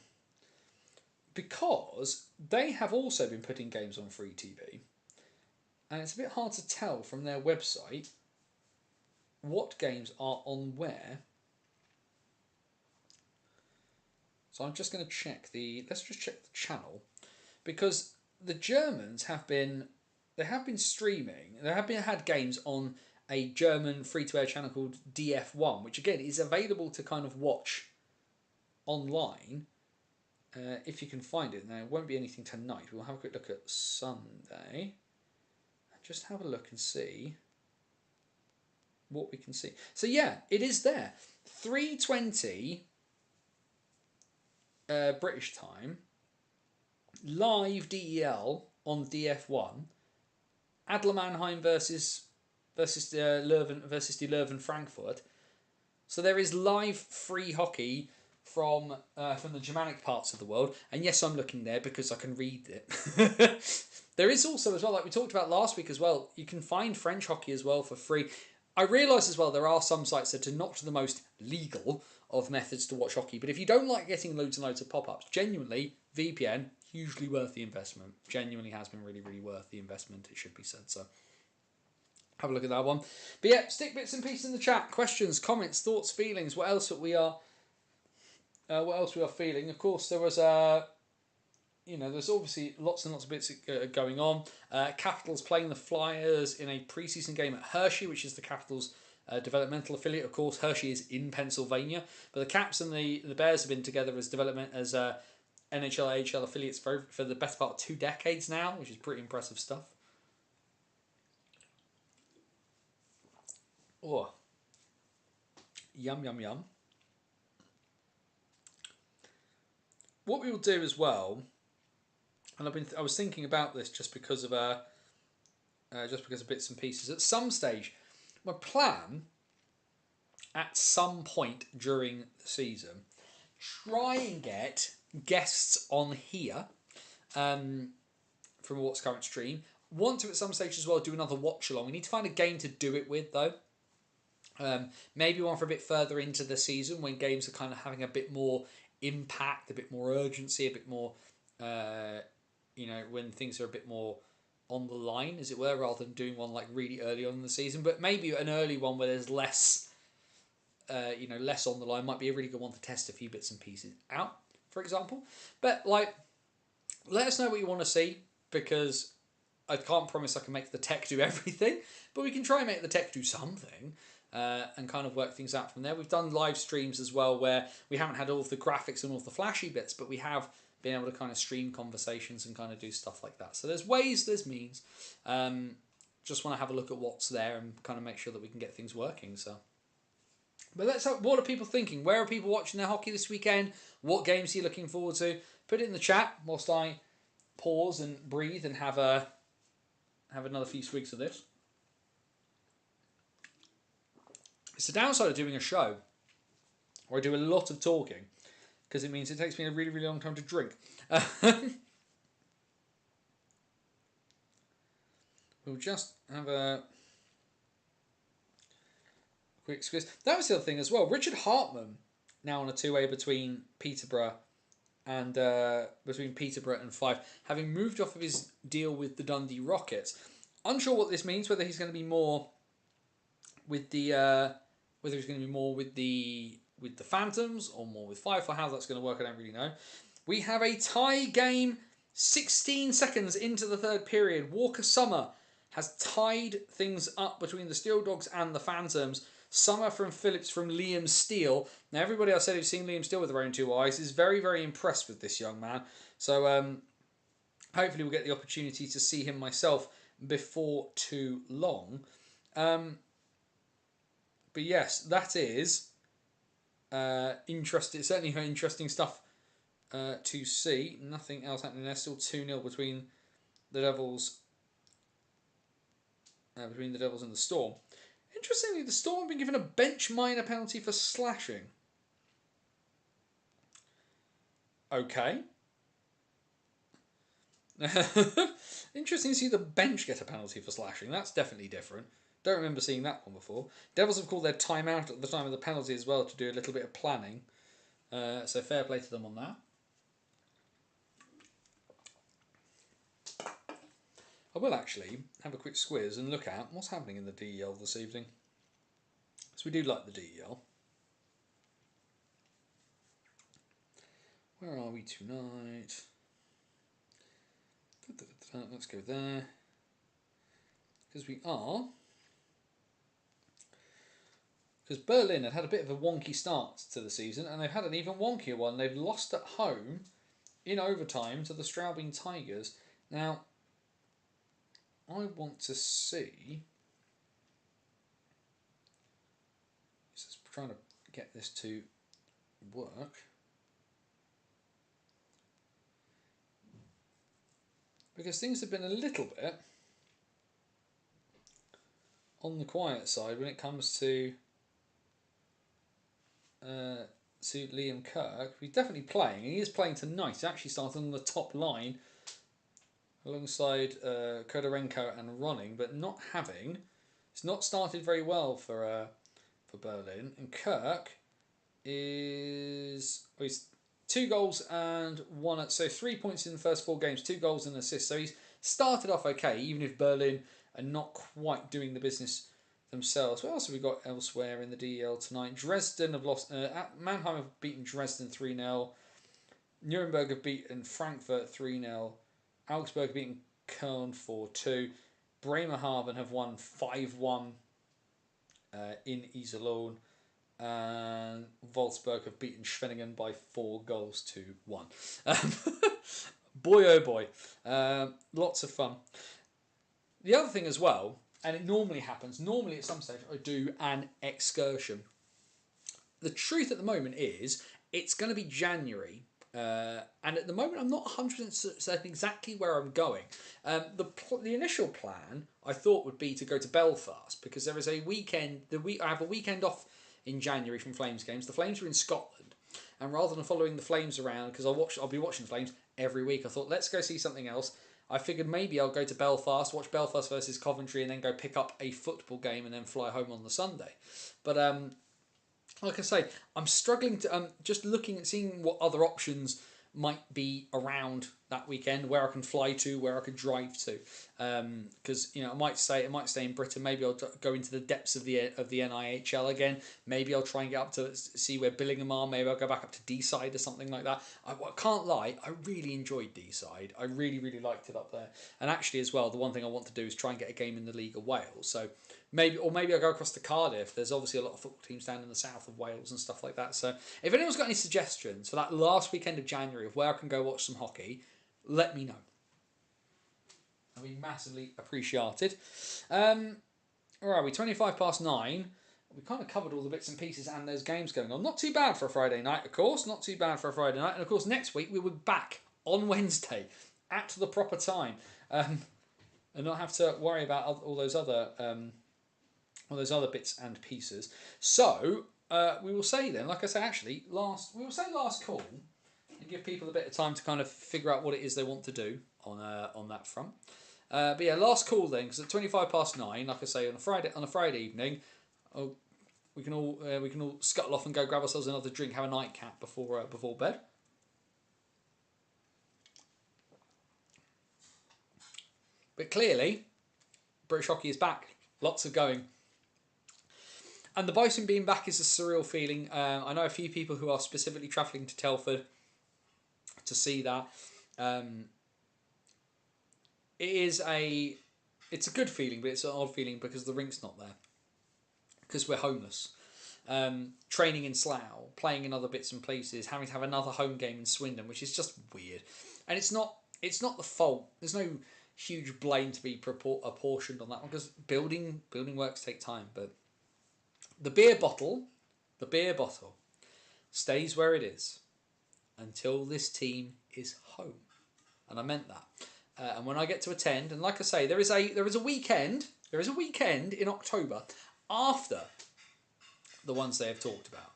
[SPEAKER 1] because they have also been putting games on free TV, and it's a bit hard to tell from their website what games are on where. So I'm just going to check let's just check the channel, because the Germans have been streaming. They have had games on a German free-to-air channel called DF1, which again is available to kind of watch online if you can find it. Now, it won't be anything tonight. We'll have a quick look at Sunday. Just have a look and see what we can see. So yeah, it is there. 3:20 British time. Live DEL on DF1. Adler Mannheim versus Leuven Frankfurt. So there is live free hockey from the Germanic parts of the world, and yes, I'm looking there because I can read it. There is also as well, like we talked about last week as well, you can find French hockey as well for free. I realise as well there are some sites that are not the most legal of methods to watch hockey, but if you don't like getting loads and loads of pop-ups, genuinely VPN hugely worth the investment. Genuinely has been really, really worth the investment, it should be said. So have a look at that one. But yeah, stick bits and pieces in the chat. Questions, comments, thoughts, feelings. What else we are feeling? Of course, there was there's obviously lots and lots of bits going on. Capitals playing the Flyers in a preseason game at Hershey, which is the Capitals' developmental affiliate. Of course, Hershey is in Pennsylvania, but the Caps and the Bears have been together as NHL, AHL affiliates for the best part of 2 decades now, which is pretty impressive stuff. Oh, yum, yum, yum. What we will do as well, and I was thinking about this just because of bits and pieces. At some stage, my plan, at some point during the season, try and get guests on here from What's Current Stream. Want to at some stage as well do another watch along. We need to find a game to do it with though. Maybe one for a bit further into the season when games are kind of having a bit more impact, a bit more urgency, a bit more when things are a bit more on the line, as it were, rather than doing one like really early on in the season. But maybe an early one where there's less, less on the line might be a really good one to test a few bits and pieces out, for example. But like, let us know what you want to see, because I can't promise I can make the tech do everything, but we can try and make the tech do something. And kind of work things out from there. We've done live streams as well where we haven't had all of the graphics and all of the flashy bits, but we have been able to kind of stream conversations and kind of do stuff like that. So there's ways, there's means. Just want to have a look at what's there and kind of make sure that we can get things working. So, but what are people thinking? Where are people watching their hockey this weekend? What games are you looking forward to? Put it in the chat whilst I pause and breathe and have another few swigs of this. It's the downside of doing a show where I do a lot of talking, because it means it takes me a really, really long time to drink. We'll just have a quick squeeze. That was the other thing as well. Richard Hartman now on a two-way between Peterborough and Fife, having moved off of his deal with the Dundee Rockets. Unsure what this means. Whether he's going to be more with the Phantoms or more with Fife, or how that's going to work, I don't really know. We have a tie game 16 seconds into the third period. Walker Summer has tied things up between the Steel Dogs and the Phantoms. Summer from Phillips from Liam Steele. Now, everybody else said who's seen Liam Steele with their own two eyes is very, very impressed with this young man. So hopefully we'll get the opportunity to see him myself before too long. But yes, that is interesting. Certainly interesting stuff to see. Nothing else happening there. Still 2-0 between the Devils. Between the Devils and the Storm. Interestingly, the Storm have been given a bench minor penalty for slashing. Okay. Interesting to see the bench get a penalty for slashing. That's definitely different. Don't remember seeing that one before. Devils have called their timeout at the time of the penalty as well to do a little bit of planning. So fair play to them on that. I will actually have a quick squiz and look at what's happening in the DEL this evening. So we do like the DEL. Where are we tonight? Let's go there. Because we are... Because Berlin had a bit of a wonky start to the season, and they've had an even wonkier one. They've lost at home in overtime to the Straubing Tigers. Now, I want to see... Just trying to get this to work. Because things have been a little bit on the quiet side when it comes to Liam Kirk. He's definitely playing, and he is playing tonight. He's actually started on the top line alongside Kodorenko and Ronning, but not having. It's not started very well for Berlin. And Kirk is... Well, he's 2 goals and 1... So 3 points in the first 4 games, 2 goals and assists. So he's started off okay, even if Berlin are not quite doing the business themselves. What else have we got elsewhere in the DEL tonight? Dresden have lost... Mannheim have beaten Dresden 3-0. Nuremberg have beaten Frankfurt 3-0. Augsburg have beaten Köln 4-2. Bremerhaven have won 5-1 in Iserlohn. And Wolfsburg have beaten Schwenningen by 4 goals to 1. Boy, oh boy. Lots of fun. The other thing as well, and it normally happens, normally at some stage I do an excursion. The truth at the moment is, it's going to be January. And at the moment I'm not 100% certain exactly where I'm going. The initial plan I thought would be to go to Belfast, because there is a weekend, I have a weekend off in January from Flames games. The Flames are in Scotland, and rather than following the Flames around, because I'll be watching the Flames every week, I thought let's go see something else. I figured maybe I'll go to Belfast, watch Belfast versus Coventry, and then go pick up a football game and then fly home on the Sunday. But like I say, I'm struggling to just looking at seeing what other options might be around that weekend, where I can fly to, where I could drive to, because I might stay in Britain. Maybe I'll go into the depths of the NIHL again. Maybe I'll try and get up to see where Billingham are. Maybe I'll go back up to D-side or something like that. I can't lie, I really enjoyed D-side. I really liked it up there. And actually as well, the one thing I want to do is try and get a game in the League of Wales. So maybe I'll go across to Cardiff. There's obviously a lot of football teams down in the south of Wales and stuff like that. So if anyone's got any suggestions for that last weekend of January of where I can go watch some hockey, let me know. I'll be massively appreciated. Where are we? 9:25. We kind of covered all the bits and pieces, and there's games going on. Not too bad for a Friday night, of course. Not too bad for a Friday night. And of course, next week we will be back on Wednesday at the proper time, and not have to worry about all those other bits and pieces. So we will say then, like I say, actually, last call, and give people a bit of time to kind of figure out what it is they want to do on that front. But yeah, last call then, because at 9:25, like I say, on a Friday evening, we can all scuttle off and go grab ourselves another drink, have a nightcap before bed. But clearly, British hockey is back. Lots of going. And the Bison being back is a surreal feeling. I know a few people who are specifically travelling to Telford to see that. It's a good feeling, but it's an odd feeling because the rink's not there. Because we're homeless. Training in Slough, playing in other bits and places, having to have another home game in Swindon, which is just weird. And it's not the fault. There's no huge blame to be apportioned on that one, because building works take time. But the beer bottle stays where it is until this team is home, and I meant that. And when I get to attend, and like I say, there is a weekend in October after the ones they have talked about,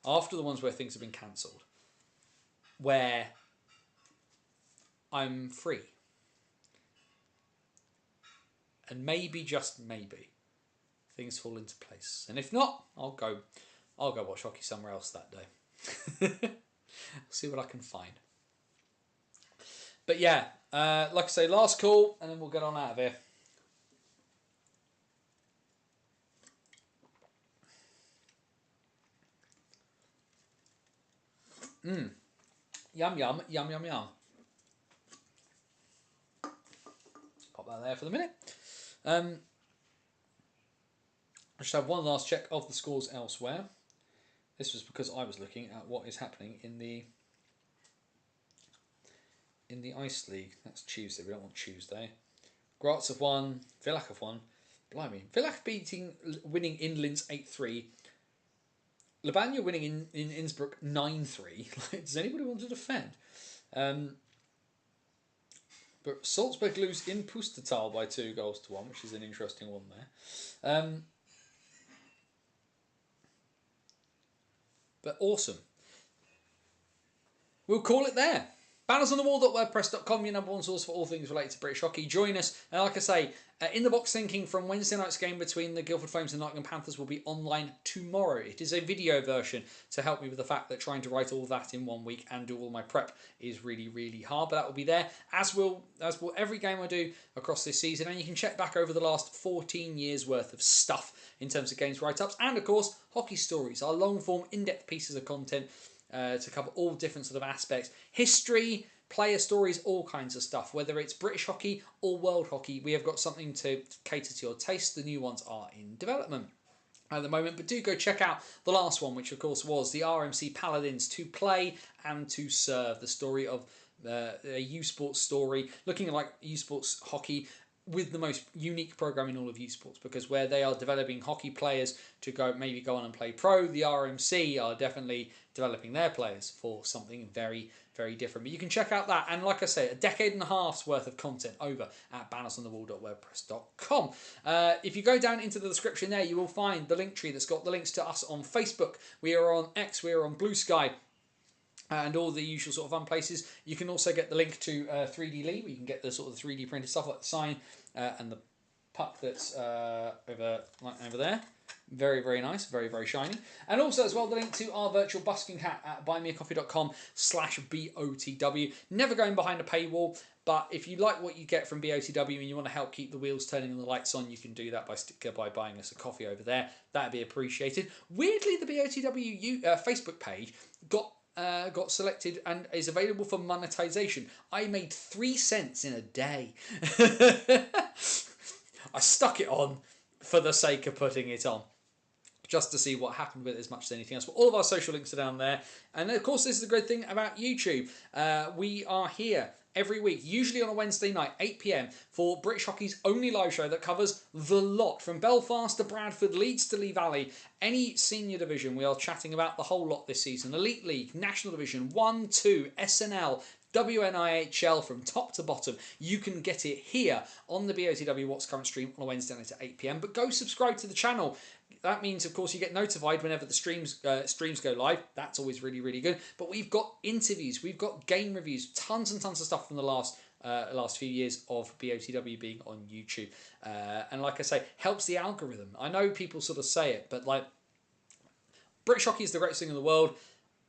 [SPEAKER 1] after the ones where things have been cancelled, where I'm free. And maybe, just maybe, things fall into place. And if not, I'll go watch hockey somewhere else that day. I'll see what I can find. But yeah, like I say, last call, and then we'll get on out of here. Yum, yum, yum, yum, yum. Pop that there for the minute. I just have one last check of the scores elsewhere. This was because I was looking at what is happening in the Ice League. That's Tuesday. We don't want Tuesday. Graz have won. Villach have won. Blimey. Villach winning in Linz 8-3. Lebanya winning in Innsbruck 9-3. Does anybody want to defend? But Salzburg lose in Pustertal by 2-1, which is an interesting one there. But awesome. We'll call it there. Bannersonthewall.wordpress.com, your number one source for all things related to British hockey. Join us. And like I say, in the box thinking from Wednesday night's game between the Guildford Flames and Nottingham Panthers will be online tomorrow. It is a video version to help me with the fact that trying to write all that in 1 week and do all my prep is really, really hard. But that will be there, as will every game I do across this season. And you can check back over the last 14 years worth of stuff in terms of games write-ups. And of course, hockey stories, our long-form, in-depth pieces of content to cover all different sort of aspects. History, player stories, all kinds of stuff. Whether it's British hockey or world hockey, we have got something to cater to your taste. The new ones are in development at the moment, but do go check out the last one, which of course was the RMC Paladins to play and to serve. The story of a U Sports story, looking at like U Sports hockey with the most unique program in all of U Sports, because where they are developing hockey players to go on and play pro, the RMC are definitely developing their players for something very, very different. But you can check out that, and like I say, a decade and a half's worth of content over at bannersonthewall.wordpress.com. If you go down into the description there, you will find the link tree that's got the links to us on Facebook. We are on X, we are on Blue Sky, and all the usual sort of fun places. You can also get the link to 3D Lee, where you can get the sort of 3D printed stuff like the sign and the puck that's over there. Very, very nice. Very, very shiny. And also as well, the link to our virtual busking hat at buymeacoffee.com/BOTW. Never going behind a paywall, but if you like what you get from BOTW and you want to help keep the wheels turning and the lights on, you can do that by buying us a coffee over there. That'd be appreciated. Weirdly, the BOTW Facebook page got selected and is available for monetization. I made 3 cents in a day. I stuck it on for the sake of putting it on, just to see what happened with it as much as anything else. But all of our social links are down there. And of course, this is the great thing about YouTube. We are here every week, usually on a Wednesday night, 8 p.m, for British Hockey's only live show that covers the lot, from Belfast to Bradford, Leeds to Lee Valley, any senior division. We are chatting about the whole lot this season. Elite League, National Division, 1, 2, SNL, WNIHL, from top to bottom. You can get it here on the BOTW What's Current stream on a Wednesday night at 8 p.m. But go subscribe to the channel. That means, of course, you get notified whenever the streams go live. That's always really, really good. But we've got interviews, we've got game reviews, tons and tons of stuff from the last few years of BOTW being on YouTube. And like I say, helps the algorithm. I know people sort of say it, but like, British hockey is the greatest thing in the world.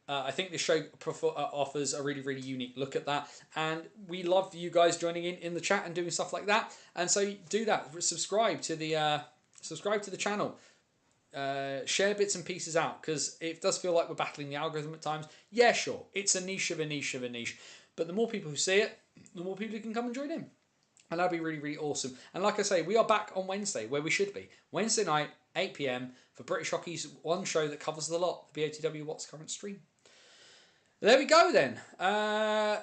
[SPEAKER 1] I think this show offers a really, really unique look at that. And we love you guys joining in the chat and doing stuff like that. And so do that. Subscribe to the channel. Share bits and pieces out, because it does feel like we're battling the algorithm at times. Yeah, sure, it's a niche of a niche of a niche, but the more people who see it, the more people who can come and join in, and that'd be really, really awesome. And like I say, we are back on Wednesday, where we should be. Wednesday night, 8 p.m, for British Hockey's one show that covers the lot, the BOTW What's Current stream. There we go then.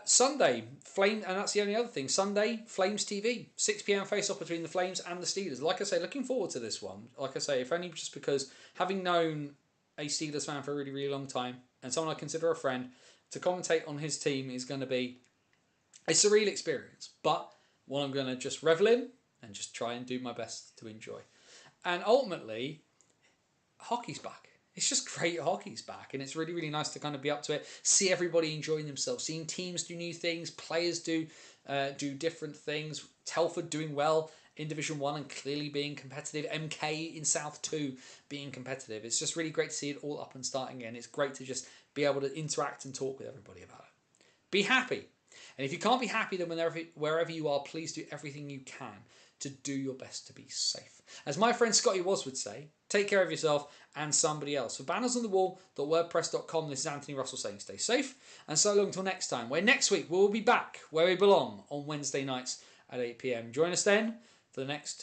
[SPEAKER 1] Sunday, Flame, and that's the only other thing. Sunday, Flames TV. 6 p.m. face-off between the Flames and the Steelers. Like I say, looking forward to this one. Like I say, if only just because having known a Steelers fan for a really, really long time, and someone I consider a friend, to commentate on his team is going to be a surreal experience. But one I'm going to just revel in and just try and do my best to enjoy. And ultimately, hockey's back. It's just great hockey's back, and it's really, really nice to kind of be up to it, see everybody enjoying themselves, seeing teams do new things, players do different things, Telford doing well in Division 1 and clearly being competitive, MK in South 2 being competitive. It's just really great to see it all up and starting again. It's great to just be able to interact and talk with everybody about it. Be happy. And if you can't be happy, then wherever you are, please do everything you can to do your best to be safe. As my friend Scotty Was would say, take care of yourself and somebody else. For bannersonthewall.wordpress.com, this is Anthony Russell saying stay safe, and so long till next time, where next week we'll be back where we belong on Wednesday nights at 8 p.m. Join us then for the next